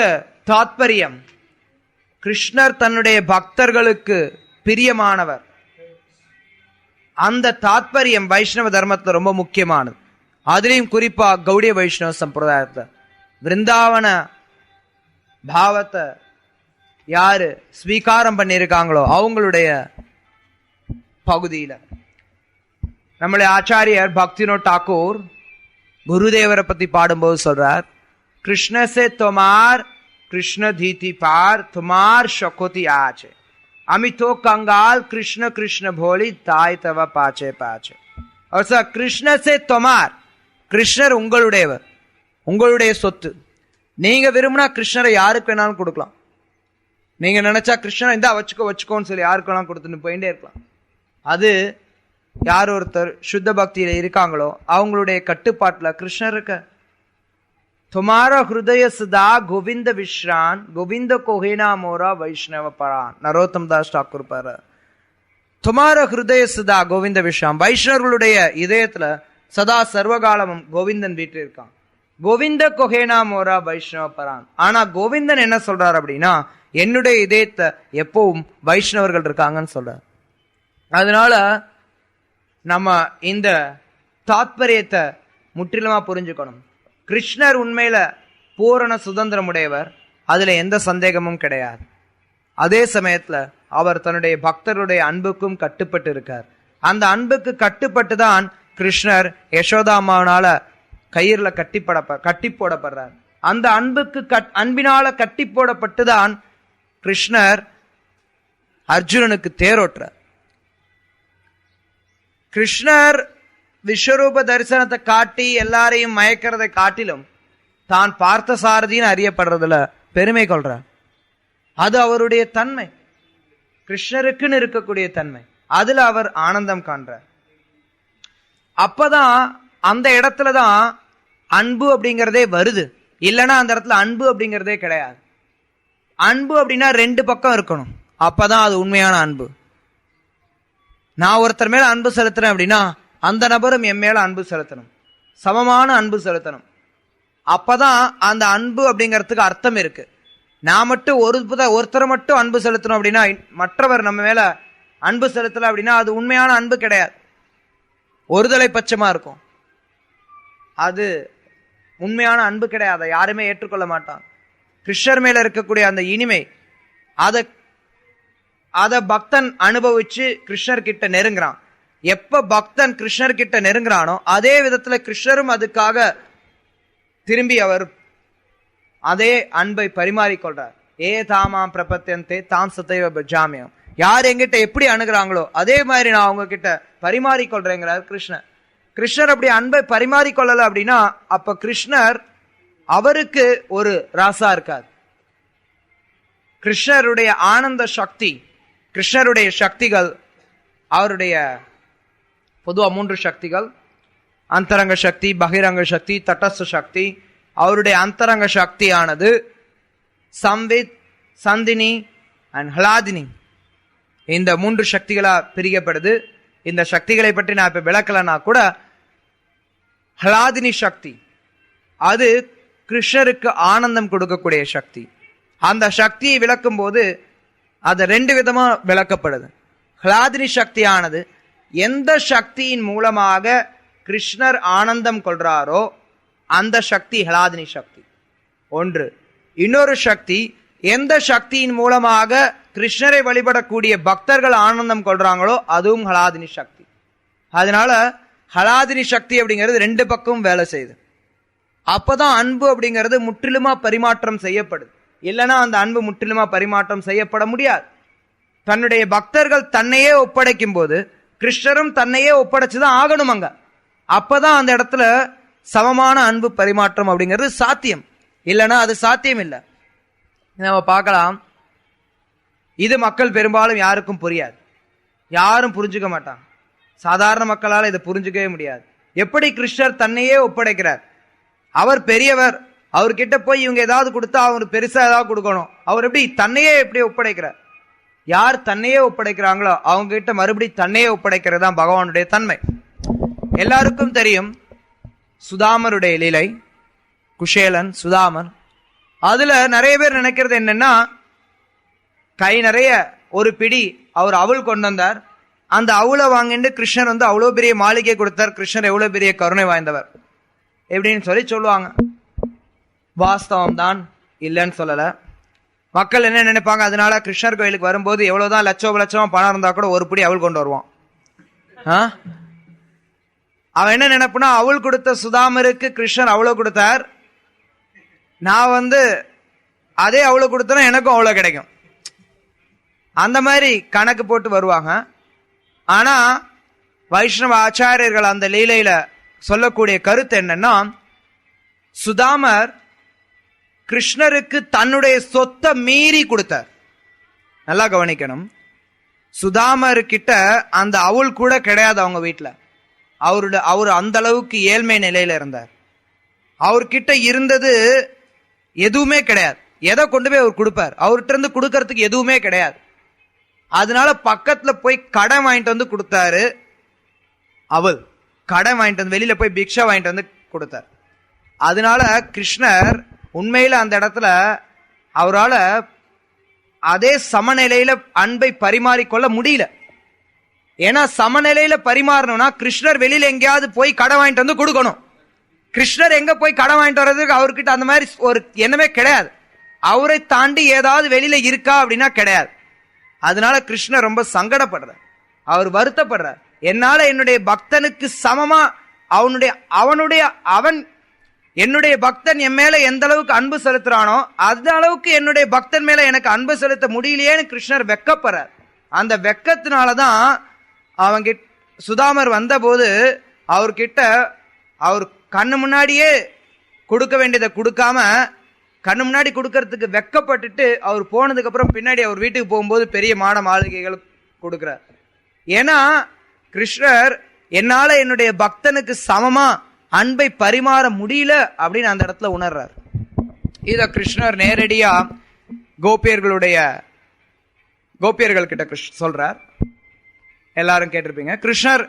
S1: தாத்பரியம், கிருஷ்ணர் தன்னுடைய பக்தர்களுக்கு பிரியமானவர், அந்த தாத்பரியம் வைஷ்ணவ தர்மத்துல ரொம்ப முக்கியமானது. அதுலயும் குறிப்பா கௌடிய வைஷ்ணவ சம்பிரதாயத்தை விருந்தாவன பாவத்தை யாரு ஸ்வீகாரம் பண்ணியிருக்காங்களோ அவங்களுடைய பகுதியில நம்மளுடைய ஆச்சாரியர் பக்தினோ டாக்கூர் குருதேவரை பத்தி பாடும்போது சொல்றார், கிருஷ்ண சே துமார் கிருஷ்ண தீதி பார் துமார் ஷகோதி ஆச்சே அமிதோ கங்கால் கிருஷ்ண கிருஷ்ண போலி தாய் தவ பாச்சே பாச்சே. அவர் சார் கிருஷ்ண சே துமார், கிருஷ்ணர் உங்களுடையவர், உங்களுடைய சொத்து. நீங்க விரும்பினா கிருஷ்ணரை யாருக்கு வேணாலும் கொடுக்கலாம். நீங்க நினைச்சா கிருஷ்ணரை இந்தா வச்சுக்கோன்னு சொல்லி யாருக்கு வேணாலும் கொடுத்துன்னு போயிட்டே இருக்கலாம். அது யார் ஒருத்தர் சுத்த பக்தியில இருக்காங்களோ அவங்களுடைய கட்டுப்பாட்டுல கிருஷ்ணர் இருக்க. துமாரா ஹிருதய சதா கோவிந்த விஸ்ரான் கோவிந்த கோஹேனா மோரா வைஷ்ணவ பரான். நரோத்தம் தாஸ் டாக்கூர் பாரு, துமார ஹிருதய சதா கோவிந்த விஸ்ரான், வைஷ்ணவர்களுடைய இதயத்துல சதா சர்வகாலமும் கோவிந்தன் வீட்டில் இருக்கான். கோவிந்த கொஹேனா மோரா வைஷ்ணவ பரான். ஆனா கோவிந்தன் என்ன சொல்றார் அப்படின்னா, என்னுடைய இதயத்தை எப்பவும் வைஷ்ணவர்கள் இருக்காங்கன்னு சொல்றார். அதனால நம்ம இந்த தாத்பரியத்தை முற்றிலுமா புரிஞ்சுக்கணும். கிருஷ்ணர் உண்மையில பூரண சுதந்திரம் உடையவர், அதுல எந்த சந்தேகமும் கிடையாது. அதே சமயத்துல அவர் தன்னுடைய பக்தருடைய அன்புக்கும் கட்டுப்பட்டு இருக்கார். அந்த அன்புக்கு கட்டுப்பட்டு தான் கிருஷ்ணர் யசோதாமாவனால கயிறுல கட்டி போடப்படுறார். அந்த அன்பினால கட்டி போடப்பட்டுதான் கிருஷ்ணர் அர்ஜுனனுக்கு தேரோட்டுறார். கிருஷ்ணர் விஸ்வரூப தரிசனத்தை காட்டி எல்லாரையும் மயக்கிறதை காட்டிலும் தான் பார்த்த சாரதின்னு அறியப்படுறதுல பெருமை கொள்றார். அது அவருடைய தன்மை, கிருஷ்ணருக்குன்னு இருக்கக்கூடிய தன்மை, அதுல அவர் ஆனந்தம் காண்றார். அப்பதான் அந்த இடத்துலதான் அன்பு அப்படிங்கிறதே வருது. இல்லைன்னா அந்த இடத்துல அன்பு அப்படிங்கிறதே கிடையாது. அன்பு அப்படின்னா ரெண்டு பக்கம் இருக்கணும், அப்பதான் அது உண்மையான அன்பு. நான் ஒருத்தர் மேல அன்பு செலுத்துறேன் அப்படின்னா அந்த நபரும் என் மேல அன்பு செலுத்தணும், சமமான அன்பு செலுத்தணும். அப்பதான் அந்த அன்பு அப்படிங்கிறதுக்கு அர்த்தம் இருக்கு. நான் மட்டும் ஒருத்தரை மட்டும் அன்பு செலுத்தணும் அப்படின்னா, மற்றவர் நம்ம மேல அன்பு செலுத்தல அப்படின்னா அது உண்மையான அன்பு கிடையாது, ஒருதலை பட்சமா இருக்கும். அது உண்மையான அன்பு கிடையாது, யாருமே ஏற்றுக்கொள்ள மாட்டாங்க. கிருஷ்ணர் மேல இருக்கக்கூடிய அந்த இனிமை அத பக்தன் அனுபவிச்சு கிருஷ்ணர் கிட்ட நெருங்குறான். எப்ப பக்தன் கிருஷ்ணர் கிட்ட நெருங்குறானோ அதே விதத்துல கிருஷ்ணரும் அதுக்காக திரும்பி அவர் அதே அன்பை பரிமாறிக்கொள்றார். ஏ தாமாம் பிரபத்தியந்தே தாம் சதைவ பஜாமியம். யார் எங்கிட்ட எப்படி அணுகிறாங்களோ அதே மாதிரி நான் அவங்க கிட்ட பரிமாறிக்கொள்றேங்கிறார் கிருஷ்ணர். கிருஷ்ணர் அப்படி அன்பை பரிமாறிக்கொள்ளல அப்படின்னா அப்ப கிருஷ்ணர் அவருக்கு ஒரு ராசா இருக்காது. கிருஷ்ணருடைய ஆனந்த சக்தி, கிருஷ்ணருடைய சக்திகள், அவருடைய பொதுவா 3 சக்திகள், அந்தரங்க சக்தி, பகிரங்க சக்தி, தட்டஸ்த சக்தி. அவருடைய அந்தரங்க சக்தியானது சம்வித், சந்தினி அண்ட் ஹலாதினி, இந்த 3 சக்திகளா பிரிக்கப்படுது. இந்த சக்திகளை பற்றி நான் இப்ப விளக்கலனா கூட, ஹலாதினி சக்தி அது கிருஷ்ணருக்கு ஆனந்தம் கொடுக்கக்கூடிய சக்தி. அந்த சக்தியை விளக்கும் போது அது 2 விதமா விளக்கப்படுது. ஹலாதினி சக்தியானது எந்த சக்தியின் மூலமாக கிருஷ்ணர் ஆனந்தம் கொள்றாரோ அந்த சக்தி ஹலாதினி சக்தி ஒன்று. இன்னொரு சக்தி எந்த சக்தியின் மூலமாக கிருஷ்ணரை வழிபடக்கூடிய பக்தர்கள் ஆனந்தம் கொள்றாங்களோ அதுவும் ஹலாதினி சக்தி. அதனால ஹலாதினி சக்தி அப்படிங்கிறது 2 பக்கமும் வேலை செய்யுது. அப்பதான் அன்பு அப்படிங்கிறது முற்றிலுமா பரிமாற்றம் செய்யப்படுது. இல்லைன்னா அந்த அன்பு முற்றிலுமா பரிமாற்றம் செய்யப்பட முடியாது. தன்னுடைய பக்தர்கள் தன்னையே ஒப்படைக்கும் போது கிருஷ்ணரும் தன்னையே ஒப்படைச்சுதான் ஆகணும் அங்க. அப்பதான் அந்த இடத்துல சமமான அன்பு பரிமாற்றம் அப்படிங்கிறது சாத்தியம். இல்லைன்னா அது சாத்தியம் இல்லை. நம்ம பார்க்கலாம், இது மக்கள் பெரும்பாலும் யாருக்கும் புரியாது, யாரும் புரிஞ்சுக்க மாட்டாங்க. சாதாரண மக்களால் இதை புரிஞ்சுக்கவே முடியாது. எப்படி கிருஷ்ணர் தன்னையே ஒப்படைக்கிறார், அவர் பெரியவர், அவர்கிட்ட போய் இவங்க ஏதாவது கொடுத்தா அவர் பெருசா ஏதாவது கொடுக்கணும், அவர் எப்படி தன்னையே எப்படி ஒப்படைக்கிறார்? யார் தன்னையே ஒப்படைக்கிறாங்களோ அவங்க கிட்ட மறுபடியும் தன்னையே ஒப்படைக்கிறது தான் பகவானுடைய தன்மை. எல்லாருக்கும் தெரியும் சுதாமருடைய லீலை, குஷேலன் சுதாமர். அதுல நிறைய பேர் நினைக்கிறது என்னன்னா, கை நிறைய ஒரு பிடி அவர் அவள் கொண்டு வந்தார், அந்த அவளை வாங்கிட்டு கிருஷ்ணர் வந்து அவ்வளவு பெரிய மாளிகை கொடுத்தார், கிருஷ்ணர் எவ்வளவு பெரிய கருணை வாய்ந்தவர் எப்படின்னு சொல்லி சொல்லுவாங்க. வாஸ்தவம் தான், இல்லைன்னு சொல்லல. மக்கள் என்ன நினைப்பாங்க, அதனால கிருஷ்ணர் கோயிலுக்கு வரும்போது எவ்வளவுதான் லட்சமா பணம் இருந்தா கூட ஒரு பிடி அவள் கொண்டு வருவான். அவன் என்ன நினைப்புனா, அவள் கொடுத்த சுதாமருக்கு கிருஷ்ணர் அவ்வளவு கொடுத்தார், நான் வந்து அதே அவ்வளவு கொடுத்தா எனக்கும் அவ்வளவு கிடைக்கும், அந்த மாதிரி கணக்கு போட்டு வருவாங்க. ஆனா வைஷ்ணவ ஆச்சாரியர்கள் அந்த லீலையில சொல்லக்கூடிய கருத்து என்னன்னா, சுதாமர் கிருஷ்ணருக்கு தன்னுடைய சொத்தை மீறி கொடுத்தார். நல்லா கவனிக்கணும், சுதாமர் கிட்ட அந்த அவள் கூட கிடையாது அவங்க வீட்டுல. அவர் அந்த அளவுக்கு ஏழ்மை நிலையில இருந்தார். அவர்கிட்ட இருந்தது எதுவுமே கிடையாது. எதை கொண்டு போய் அவர் கொடுப்பார்? அவர்கிட்ட இருந்து கொடுக்கறதுக்கு எதுவுமே கிடையாது. அதனால பக்கத்துல போய் கடன் வாங்கிட்டு வந்து கொடுத்தாரு. அவள் கடன் வாங்கிட்டு வந்து வெளியில போய் பிக்ஷா வாங்கிட்டு வந்து கொடுத்தார். அதனால கிருஷ்ணர் உண்மையில அந்த இடத்துல அவரால் அதே சமநிலையில அன்பை பரிமாறிக்கொள்ள முடியல. ஏன்னா சமநிலையில பரிமாறணும்னா கிருஷ்ணர் வெளியில எங்கேயாவது போய் கடன் வாங்கிட்டு வந்து கொடுக்கணும். கிருஷ்ணர் எங்க போய் கடன் வாங்கிட்டு வர்றதுக்கு அவர்கிட்ட அந்த மாதிரி ஒரு எண்ணமே கிடையாது. அவரை தாண்டி ஏதாவது வெளியில இருக்கா அப்படின்னா கிடையாது. அதனால கிருஷ்ணர் ரொம்ப சங்கடப்படுறார், அவர் வருத்தப்படுறார். என்னால என்னுடைய பக்தனுக்கு சமமா அவன் என்னுடைய பக்தன் என் மேல எந்த அளவுக்கு அன்பு செலுத்துறானோ அந்த அளவுக்கு என்னுடைய பக்தன் மேல எனக்கு அன்பு செலுத்த முடியலையேன்னு கிருஷ்ணர் வெக்கப்படுறார். அந்த வெக்கத்தினாலதான் அவங்க சுதாமர் வந்த போது அவர்கிட்ட அவர் கண்ணு முன்னாடியே கொடுக்க வேண்டியதை கொடுக்காம கண்ணு முன்னாடி கொடுக்கறதுக்கு வெக்கப்பட்டுட்டு அவர் போனதுக்கு அப்புறம் பின்னாடி அவர் வீட்டுக்கு போகும்போது பெரிய மாளிகைகள் கொடுக்கிறார். ஏன்னா கிருஷ்ணர் என்னால என்னுடைய பக்தனுக்கு சமமா அன்பை பரிமாற முடியல அப்படின்னு அந்த இடத்துல உணர்றார். இத கிருஷ்ணர் நேரடியா கோபியர்கள் கிட்ட சொல்றார். எல்லாரும் கேட்டிருப்பீங்க. கிருஷ்ணர்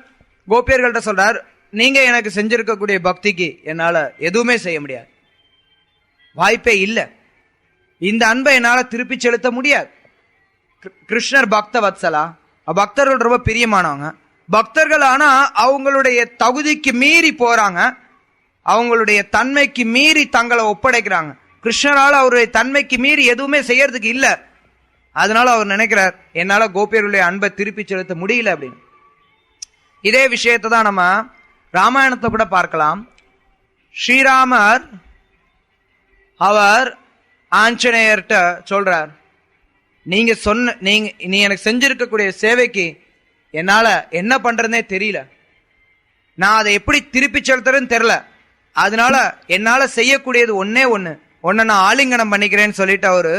S1: கோபியர்கள்ட்ட சொல்றார், நீங்க எனக்கு செஞ்சிருக்கக்கூடிய பக்திக்கு என்னால எதுவுமே செய்ய முடியாது, வாய்ப்பே இல்லை, இந்த அன்பை என்னால திருப்பி செலுத்த முடியாது. கிருஷ்ணர் பக்த வத்சலா, பக்தர்கள் ரொம்ப பிரியமானவங்க. பக்தர்கள் ஆனா அவங்களுடைய தகுதிக்கு மீறி போறாங்க. அவங்களுடைய தன்மைக்கு மீறி தங்களை ஒப்படைக்கிறாங்க. கிருஷ்ணரால் அவருடைய தன்மைக்கு மீறி எதுவுமே செய்யறதுக்கு இல்ல. அதனால அவர் நினைக்கிறார், என்னால கோபியருடைய அன்பை திருப்பி செலுத்த முடியல அப்படின்னு. இதே விஷயத்தை தான் நம்ம ராமாயணத்தை கூட பார்க்கலாம். ஸ்ரீராமர் அவர் ஆஞ்சநேயர்கிட்ட சொல்றார், நீ எனக்கு செஞ்சிருக்கக்கூடிய சேவைக்கு என்னால என்ன பண்றதுனே தெரியல, நான் அதை எப்படி திருப்பி செலுத்துறேன்னு தெரியல, அதனால என்னால செய்யக்கூடியது ஒன்ன நான் ஆலிங்கனம் பண்ணிக்கிறேன்னு சொல்லிட்டு அவரு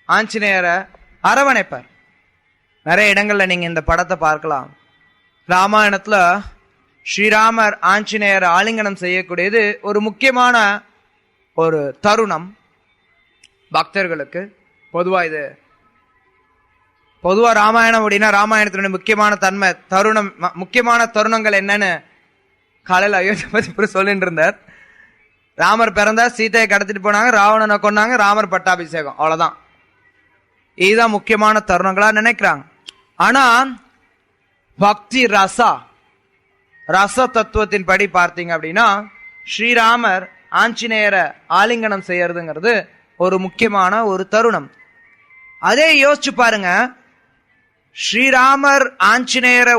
S1: ஆஞ்சநேயரை அரவணைப்பார். நிறைய இடங்கள்ல நீங்க இந்த படத்தை பார்க்கலாம். ராமாயணத்துல ஸ்ரீராமர் ஆஞ்சநேயர் ஆலிங்கனம் செய்யக்கூடியது ஒரு முக்கியமான ஒரு தருணம் பக்தர்களுக்கு. பொதுவா ராமாயணம் அப்படின்னா ராமாயணத்தினுடைய முக்கியமான முக்கியமான தருணங்கள் என்னன்னு காலையில் அயோத்தி சொல்லிட்டு இருந்தார். ராமர் பிறந்தார், சீதையை கடத்திட்டு போனாங்க, ராவணனை கொன்னாங்க, ராமர் பட்டாபிஷேகம், அவ்வளவுதான். இதுதான் முக்கியமான தருணங்களா நினைக்கிறாங்க. ஆனா பக்தி ரச தத்துவத்தின் படி பார்த்தீங்க அப்படின்னா ஸ்ரீராமர் ஆஞ்சநேயரை ஆலிங்கனம் செய்யறதுங்கிறது ஒரு முக்கியமான ஒரு தருணம். அதே யோசிச்சு பாருங்க, ஸ்ரீராமர் ஆஞ்சநேயரை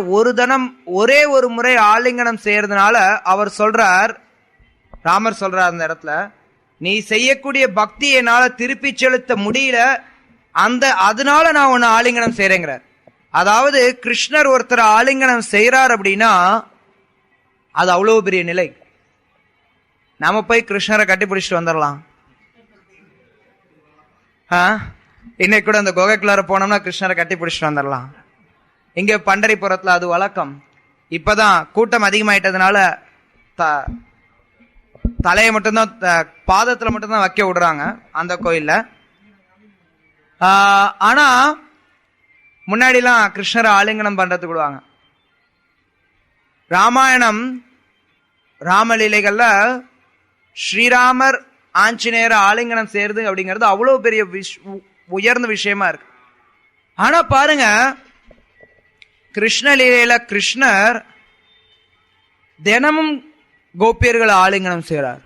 S1: ஒரே ஒரு முறை ஆலிங்கனம் செய்யறதுனால ராமர் சொல்றார் அந்த இடத்துல, நீ செய்யக்கூடிய பக்தி என்னால திருப்பி செலுத்த முடியல, அதனால நான் உன்னை ஆலிங்கனம் செய்யறேங்கிறார். அதாவது கிருஷ்ணர் ஒருத்தர் ஆலிங்கனம் செய்யறார் அப்படின்னா அது அவ்வளவு பெரிய நிலை. நாம போய் கிருஷ்ணரை கட்டி பிடிச்சிட்டு வந்துடலாம். இன்னைக்கு கூட அந்த குகைக்குள்ளார போனோம்னா கிருஷ்ணரை கட்டி பிடிச்சிட்டு வந்துடலாம். இங்க பண்டரிபுரத்துல அது வழக்கம். இப்பதான் கூட்டம் அதிகமாயிட்டதுனால தலையை மட்டும்தான், பாதத்துல மட்டும்தான் வைக்க விடுறாங்க அந்த கோயில்ல. ஆனா முன்னாடிலாம் கிருஷ்ணரை ஆலிங்கனம் பண்றதுக்கு விடுவாங்க. ராமாயணம் ராமலீலைகள்ல ஸ்ரீராமர் ஆஞ்சநேயரை ஆலிங்கனம் செய்யறது அப்படிங்கிறது அவ்வளவு பெரிய உயர்ந்த விஷயமா இருக்கு. ஆனா பாருங்க, கிருஷ்ணலீலையில கிருஷ்ணர் தினமும் கோபியர்களை ஆலிங்கனம் செய்யறார்.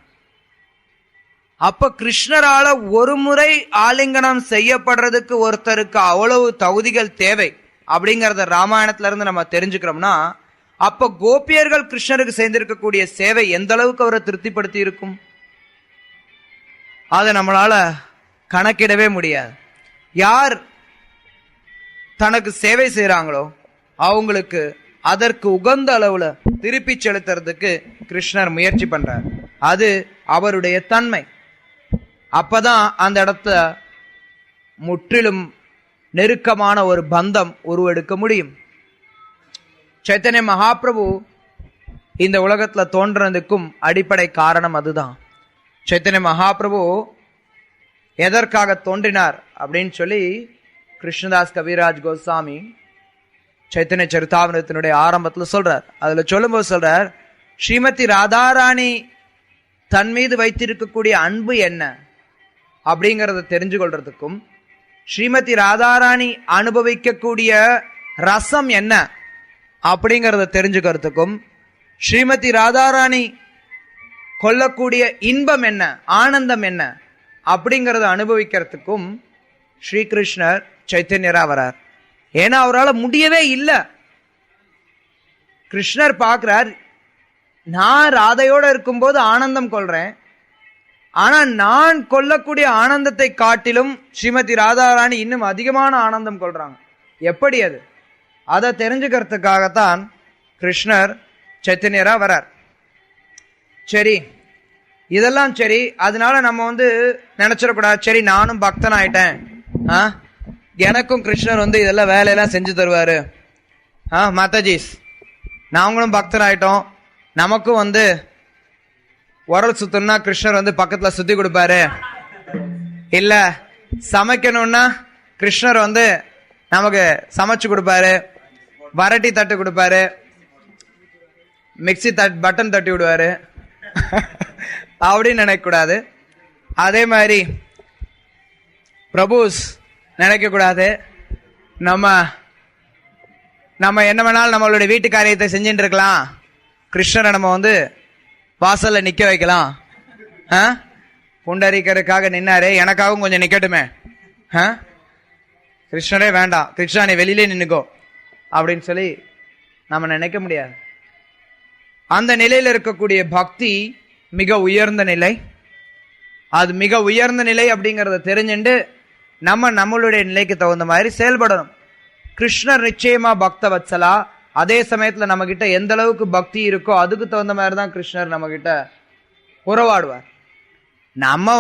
S1: அப்ப கிருஷ்ணரால ஒரு முறை ஆலிங்கனம் செய்யப்படுறதுக்கு ஒருத்தருக்கு அவ்வளவு தகுதிகள் தேவை அப்படிங்கறத ராமாயணத்துல இருந்து நம்ம தெரிஞ்சுக்கிறோம்னா, அப்ப கோபியர்கள் கிருஷ்ணருக்கு செய்திருக்கக்கூடிய சேவை எந்த அளவுக்கு அவரை திருப்திப்படுத்தி இருக்கும், அதை நம்மளால கணக்கிடவே முடியாது. யார் தனக்கு சேவை செய்யறாங்களோ அவங்களுக்கு அதற்கு உகந்த அளவுல திருப்பி செலுத்துறதுக்கு கிருஷ்ணர் முயற்சி பண்றார். அது அவருடைய தன்மை. அப்பதான் அந்த இடத்துல முற்றிலும் நெருக்கமான ஒரு பந்தம் உருவெடுக்க முடியும். சைத்தன்ய மகாபிரபு இந்த உலகத்துல தோன்றதுக்கும் அடிப்படை காரணம் அதுதான். சைத்தன்ய மகாபிரபு எதற்காக தோன்றினார் அப்படின்னு சொல்லி கிருஷ்ணதாஸ் கவிராஜ் கோஸ்வாமி சைத்தன்ய சரிதாமிரத்தினுடைய ஆரம்பத்துல சொல்றார். அதுல சொல்லும்போது சொல்றார், ஸ்ரீமதி ராதாராணி தன் மீது வைத்திருக்கக்கூடிய அன்பு என்ன அப்படிங்கறத தெரிஞ்சு கொள்றதுக்கும், ஸ்ரீமதி ராதாராணி அனுபவிக்கக்கூடிய ரசம் என்ன அப்படிங்கறத தெரிஞ்சுக்கிறதுக்கும், ஸ்ரீமதி ராதாராணி கொள்ளக்கூடிய இன்பம் என்ன, ஆனந்தம் என்ன அப்படிங்கறத அனுபவிக்கிறதுக்கும் ஸ்ரீகிருஷ்ணர் சைத்தன்யரா வரார். ஏன்னா அவரால் முடியவே இல்லை. கிருஷ்ணர் பார்க்கிறார், நான் ராதையோட இருக்கும்போது ஆனந்தம் கொள்றேன், ஆனா நான் கொள்ளக்கூடிய ஆனந்தத்தை காட்டிலும் ஸ்ரீமதி ராதாராணி இன்னும் அதிகமான ஆனந்தம் கொள்றாங்க. எப்படி அது? அதை தெரிஞ்சுக்கிறதுக்காகத்தான் கிருஷ்ணர் சைத்தன்யரா வரார். சரி, இதெல்லாம் சரி. அதனால நம்ம நினைச்சிடக்கூடாது, சரி நானும் பக்தன் ஆயிட்டேன், எனக்கும் கிருஷ்ணர் இதெல்லாம் வேலையெல்லாம் செஞ்சு தருவாரு, மாதாஜிஸ் நாங்களும் பக்தர் ஆயிட்டோம், நமக்கும் உரல் சுத்தணும்னா கிருஷ்ணர் பக்கத்துல சுத்தி கொடுப்பாரு, இல்ல சமைக்கணும்னா கிருஷ்ணர் நமக்கு சமைச்சு கொடுப்பாரு, வரட்டி தட்டு கொடுப்பாரு, மிக்சி பட்டன் தட்டி விடுவாரு அப்படின்னு நினைக்க கூடாது. அதே மாதிரி பிரபுஸ் நினைக்க கூடாது, நம்ம என்ன வேணாலும் நம்மளுடைய வீட்டு காரியத்தை செஞ்சுட்டு இருக்கலாம், கிருஷ்ணரை நம்ம வாசல்ல நிக்க வைக்கலாம். புண்டரீகருக்காக நின்னாரே, எனக்காகவும் கொஞ்சம் நிக்கட்டுமே. கிருஷ்ணரே வேண்டாம், கிருஷ்ணா நீ வெளியிலே நின்னுக்கோ அப்படின்னு சொல்லி நம்ம நினைக்க முடியாது. அந்த நிலையில இருக்கக்கூடிய பக்தி மிக உயர்ந்த நிலை. அது மிக உயர்ந்த நிலை அப்படிங்கறத தெரிஞ்சுட்டு நம்மளுடைய நிலைக்கு தகுந்த மாதிரி செயல்படணும். கிருஷ்ணர் நிச்சயமா பக்த வத்சலா. அதே சமயத்துல நம்ம கிட்ட எந்த அளவுக்கு பக்தி இருக்கோ அதுக்கு தகுந்த மாதிரி தான் கிருஷ்ணர் நம்ம கிட்ட உறவாடுவார். நம்ம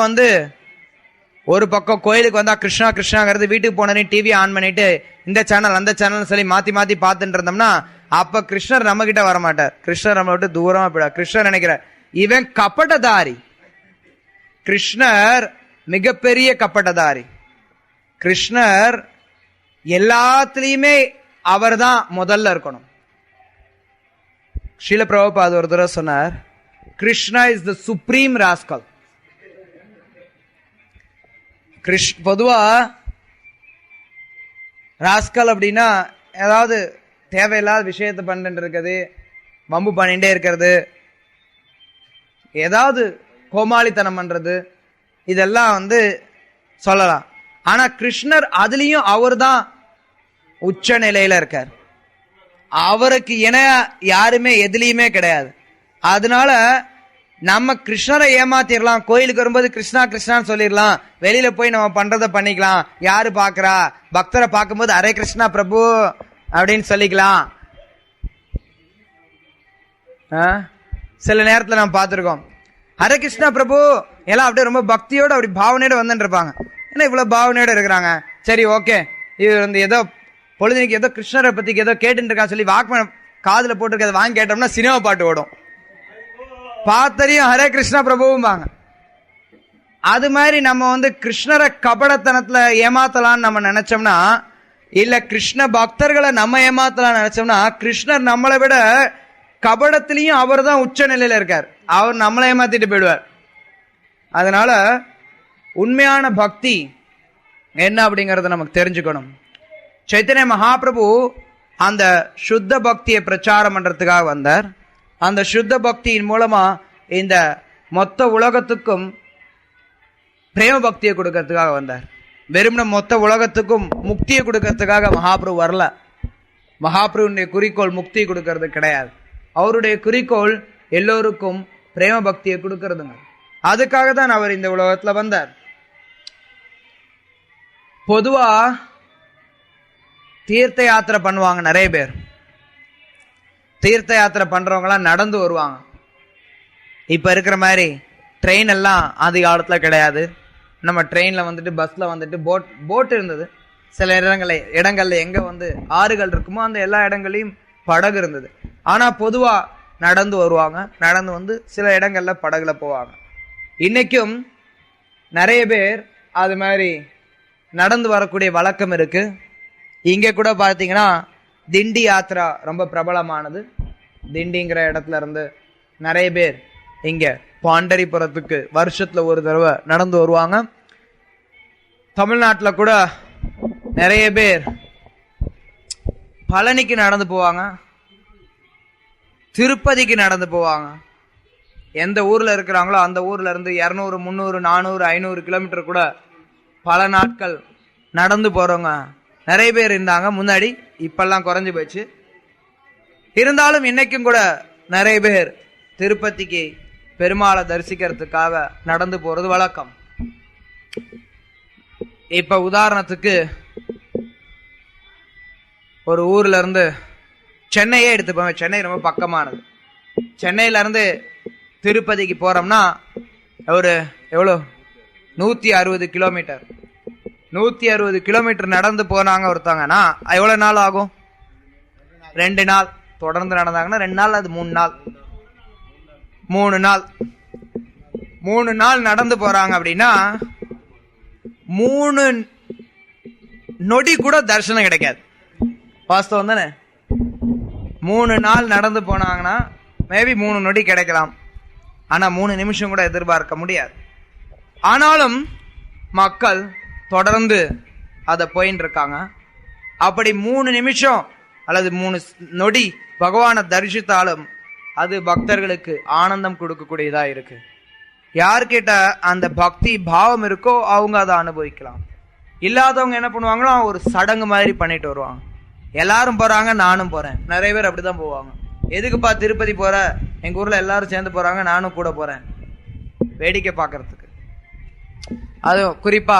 S1: ஒரு பக்கம் கோயிலுக்கு வந்தா கிருஷ்ணா கிருஷ்ணாங்கிறது, வீட்டுக்கு போனே டிவி ஆன் பண்ணிட்டு இந்த சேனல் அந்த சேனல் சொல்லி மாத்தி மாத்தி பார்த்துட்டு இருந்தோம்னா அப்ப கிருஷ்ணர் நம்ம கிட்ட வரமாட்டார். கிருஷ்ணர் நம்ம விட்டு தூரமா போயிடார். கிருஷ்ணர் நினைக்கிறார் இவன் கப்பட்டதாரி. கிருஷ்ணர் மிகப்பெரிய கப்பட்டதாரி. கிருஷ்ணர் எல்லாத்துலயுமே அவர் தான் முதல்ல இருக்கணும். ஸ்ரீல பிரபுபாத் ஒரு தடவை சொன்னார், Krishna is the supreme rascal. பொதுவா ராஸ்கல் அப்படின்னா ஏதாவது தேவையில்லாத விஷயத்தை பண்ணிட்டு இருக்கிறது, வம்பு பண்ணிட்டே இருக்கிறது, ஏதாவது கோமாளித்தனம் பண்றது, இதெல்லாம் சொல்லலாம். ஆனா கிருஷ்ணர் அதுலயும் அவர் தான் உச்ச நிலையில இருக்கார். அவருக்கு என யாருமே எதுலயுமே கிடையாது. அதனால நம்ம கிருஷ்ணரை ஏமாத்திரலாம். கோயிலுக்கு வரும்போது கிருஷ்ணா கிருஷ்ணான்னு சொல்லிடலாம், வெளியில போய் நம்ம பண்றதை பண்ணிக்கலாம். யாரு பாக்குறா, பக்தரை பார்க்கும்போது அரே கிருஷ்ணா பிரபு அப்படின்னு சொல்லிக்கலாம். சில நேரத்துல நம்ம பார்த்திருக்கோம், ஹரே கிருஷ்ணா பிரபு எல்லாம் அப்படியே ரொம்ப பக்தியோட அப்படி பாவனையோட வந்துட்டு இருப்பாங்க. ஏன்னா இவ்வளவு பாவனையோட இருக்கிறாங்க, சரி ஓகே இவர் ஏதோ பொழுதுக்கு ஏதோ கிருஷ்ணரை பத்தி ஏதோ கேட்டு இருக்கான்னு சொல்லி வாக்மேன் காதுல போட்டு வாங்கி கேட்டோம்னா சினிமா பாட்டு ஓடும். பார்த்தரையும் ஹரே கிருஷ்ணா பிரபுவாங்க. அது மாதிரி நம்ம கிருஷ்ணரை கபடத்தனத்துல ஏமாத்தலாம்னு நம்ம நினைச்சோம்னா, இல்ல கிருஷ்ண பக்தர்களை நம்ம ஏமாத்தலாம் நினைச்சோம்னா, கிருஷ்ணர் நம்மளை விட கபடத்திலையும் அவர் தான் உச்ச நிலையில இருக்கார். அவர் நம்மளை ஏமாத்திட்டு போயிடுவார். அதனால உண்மையான பக்தி என்ன அப்படிங்கறத நமக்கு தெரிஞ்சுக்கணும். சைத்தன்ய மகாபிரபு அந்த சுத்த பக்தியை பிரச்சாரம் பண்றதுக்காக வந்தார். அந்த சுத்த பக்தியின் மூலமா இந்த மொத்த உலகத்துக்கும் பிரேம பக்தியை கொடுக்கறதுக்காக வந்தார். வெறும்ன மொத்த உலகத்துக்கும் முக்தியை கொடுக்கறதுக்காக மகாபிரபு வரல. மகாபிரபுடைய குறிக்கோள் முக்தி கொடுக்கறது கிடையாது. அவருடைய குறிக்கோள் எல்லோருக்கும் பிரேம பக்தியை கொடுக்கறதுங்க. அதுக்காக தான் அவர் இந்த உலகத்துல வந்தார். பொதுவா தீர்த்த யாத்திரை பண்ணுவாங்க நிறைய பேர். தீர்த்த யாத்திரை பண்றவங்கலாம் நடந்து வருவாங்க. இப்ப இருக்கிற மாதிரி ட்ரெயின் எல்லாம் ஆதி காலத்துல கிடையாது. நம்ம ட்ரெயின்ல பஸ்ல போட் இருந்தது. சில இடங்கள்ல எங்க ஆறுகள் இருக்குமோ அந்த எல்லா இடங்களையும் படகு இருந்தது. ஆனா பொதுவா நடந்து வருவாங்க. நடந்து சில இடங்கள்ல படகுல போவாங்க. இன்னைக்கும் நிறைய பேர் அது மாதிரி நடந்து வரக்கூடிய வழக்கம் இருக்கு. இங்க கூட பாத்தீங்கன்னா திண்டி யாத்திரா ரொம்ப பிரபலமானது. திண்டிங்கிற இடத்துல இருந்து நிறைய பேர் இங்க பாண்டரிபுரத்துக்கு வருஷத்துல ஒரு தடவை நடந்து வருவாங்க. தமிழ்நாட்டுல கூட நிறைய பேர் பழனிக்கு நடந்து போவாங்க, திருப்பதிக்கு நடந்து போவாங்க. எந்த ஊர்ல இருக்கிறாங்களோ அந்த ஊர்ல இருந்து 200, 300, 400, 500 கிலோமீட்டர் கூட பல நாட்கள் நடந்து போறவங்க நிறைய பேர் இருந்தாங்க முன்னாடி. இப்பெல்லாம் குறைஞ்சு போச்சு. இருந்தாலும் இன்னைக்கும் கூட நிறைய பேர் திருப்பதிக்கு பெருமாளை தரிசிக்கிறதுக்காக நடந்து போறது வழக்கம். இப்ப உதாரணத்துக்கு ஒரு ஊர்ல இருந்து சென்னையே எடுத்துப்போம். சென்னை ரொம்ப பக்கமானது. சென்னையில இருந்து திருப்பதிக்கு போறோம்னா ஒரு எவ்வளோ 160 கிலோமீட்டர். 160 கிலோமீட்டர் நடந்து போனாங்க ஒருத்தாங்கன்னா எவ்வளவு நாள் ஆகும்? 2 நாள். தொடர்ந்து நடந்தாங்கன்னா 2 நாள், அது 3 நாள், 3 நாள். 3 நாள் நடந்து போறாங்க அப்படின்னா 3 நொடி கூட தரிசனம் கிடைக்காது. வாஸ்தவம் தானே? 3 நாள் நடந்து போனாங்கன்னா மேபி 3 நொடி கிடைக்கலாம். ஆனா 3 நிமிஷம் கூட எதிர்பார்க்க முடியாது. ஆனாலும் மக்கள் தொடர்ந்து அதை போயின்னு இருக்காங்க. அப்படி 3 நிமிஷம் அல்லது 3 நொடி பகவானை தரிசித்தாலும் அது பக்தர்களுக்கு ஆனந்தம் கொடுக்கக்கூடியதா இருக்கு. யார்கிட்ட அந்த பக்தி பாவம் இருக்கோ அவங்க அதை அனுபவிக்கலாம். இல்லாதவங்க என்ன பண்ணுவாங்கன்னா ஒரு சடங்கு மாதிரி பண்ணிட்டு வருவாங்க. எல்லாரும் போறாங்க நானும் போறேன், நிறைய பேர் அப்படிதான் போவாங்க. எதுக்குப்பா திருப்பதி போற, எங்க ஊர்ல எல்லாரும் சேர்ந்து போறாங்க நானும் கூட போறேன் வேடிக்கை பார்க்கறதுக்கு. அது குறிப்பா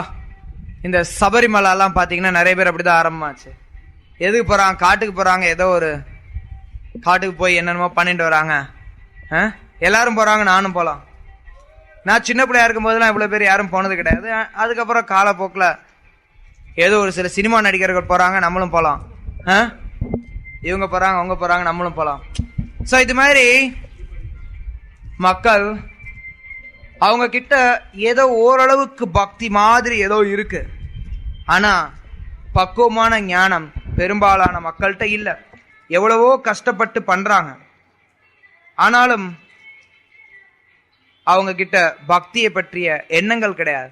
S1: இந்த சபரிமலை எல்லாம் பாத்தீங்கன்னா நிறைய பேர் அப்படிதான் ஆரம்பமாச்சு. எதுக்கு போறாங்க, காட்டுக்கு போறாங்க, ஏதோ ஒரு காட்டுக்கு போய் என்னென்னமோ பண்ணிட்டு வராங்க. எல்லாரும் போறாங்க நானும் போலாம். நான் சின்ன பிள்ளையா இருக்கும் போதெல்லாம் இவ்வளவு பேர் யாரும் போனது கிடையாது. அதுக்கப்புறம் காலப்போக்கில் ஏதோ ஒரு சில சினிமா நடிகர்கள் போறாங்க நம்மளும் போலாம், இவங்க போறாங்க அவங்க போறாங்க நம்மளும் போலாம். ஸோ இது மாதிரி மக்கள் அவங்க கிட்ட ஏதோ ஓரளவுக்கு பக்தி மாதிரி ஏதோ இருக்கு, ஆனா பக்குவமான ஞானம் பெரும்பாலான மக்கள்கிட்ட இல்லை. எவ்வளவோ கஷ்டப்பட்டு பண்றாங்க, ஆனாலும் அவங்க கிட்ட பக்தியை பற்றிய எண்ணங்கள் கிடையாது.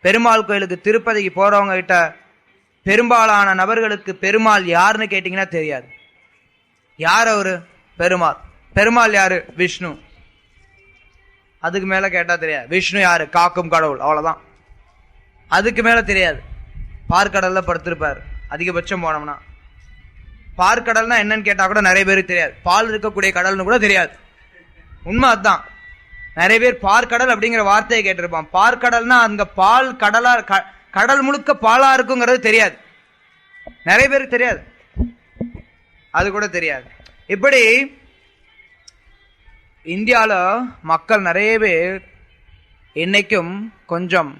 S1: பெருமாள் கோயிலுக்கு திருப்பதிக்கு போறவங்க கிட்ட பெரும்பாலான நபர்களுக்கு பெருமாள் யாருன்னு கேட்டீங்கன்னா தெரியாது. யார் அவரு? பெருமாள். பெருமாள் யாரு? விஷ்ணு. அதுக்கு மேல கேட்டா தெரியாது. விஷ்ணு யாரு? காக்கும் கடவுள், அவ்வளவுதான். அதுக்கு மேல தெரியாது. பார்க்கடல்ல படுத்திருப்பாரு அதிகபட்சம் போனோம்னா. பார்க்கடல்னா என்னன்னு கேட்டா கூட நிறைய பேருக்கு தெரியாது. பால் இருக்கக்கூடிய கடல்னு கூட தெரியாது. உண்மை அதுதான். நிறைய பேர் பார்க்கடல் அப்படிங்கிற வார்த்தையை கேட்டிருப்பான். பார்க்கடல்னா அங்க பால் கடலா, கடல் முழுக்க பாலா இருக்குங்கிறது தெரியாது. நிறைய பேருக்கு தெரியாது, அது கூட தெரியாது. இப்படி இந்தியால மக்கள் நிறைய பேர் இன்னைக்கும் கொஞ்சம்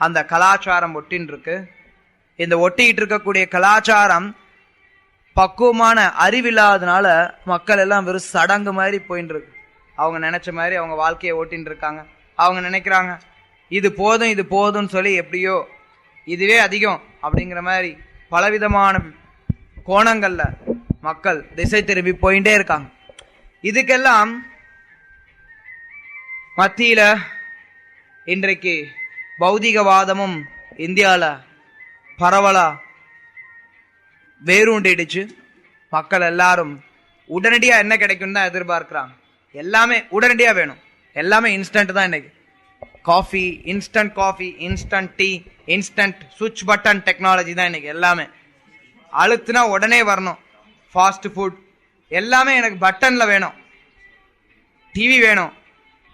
S1: அந்த கலாச்சாரம் ஒட்டின்னு இருக்கு. இந்த ஒட்டிக்கிட்டு இருக்கக்கூடிய கலாச்சாரம் பக்குவமான அறிவில்லாதனால மக்கள் எல்லாம் வெறும் சடங்கு மாதிரி போயின்னு இருக்கு. அவங்க நினைச்ச மாதிரி அவங்க வாழ்க்கையை ஓட்டின்னு இருக்காங்க. அவங்க நினைக்கிறாங்க இது போதும் இது போதும்னு சொல்லி, எப்படியோ இதுவே அதிகம் அப்படிங்கிற மாதிரி பலவிதமான கோணங்கள்ல மக்கள் திசை திரும்பி போயிட்டே இருக்காங்க. இதுக்கெல்லாம் மத்தியில இன்றைக்கு பௌதிகவாதமும் இந்தியால பரவலா வேரூண்டிடுச்சு. மக்கள் எல்லாரும் உடனடியா என்ன கிடைக்கும் தான் எதிர்பார்க்கிறாங்க. எல்லாமே உடனடியா வேணும், எல்லாமே இன்ஸ்டன்ட் தான். இன்னைக்கு coffee, instant coffee, instant tea, instant சுவிட்ச் பட்டன் டெக்னாலஜி தான் இன்னைக்கு. எல்லாமே அழுத்துனா உடனே வரணும். ஃபாஸ்ட் ஃபுட் எல்லாமே எனக்கு பட்டன்ல வேணும். டிவி வேணும்,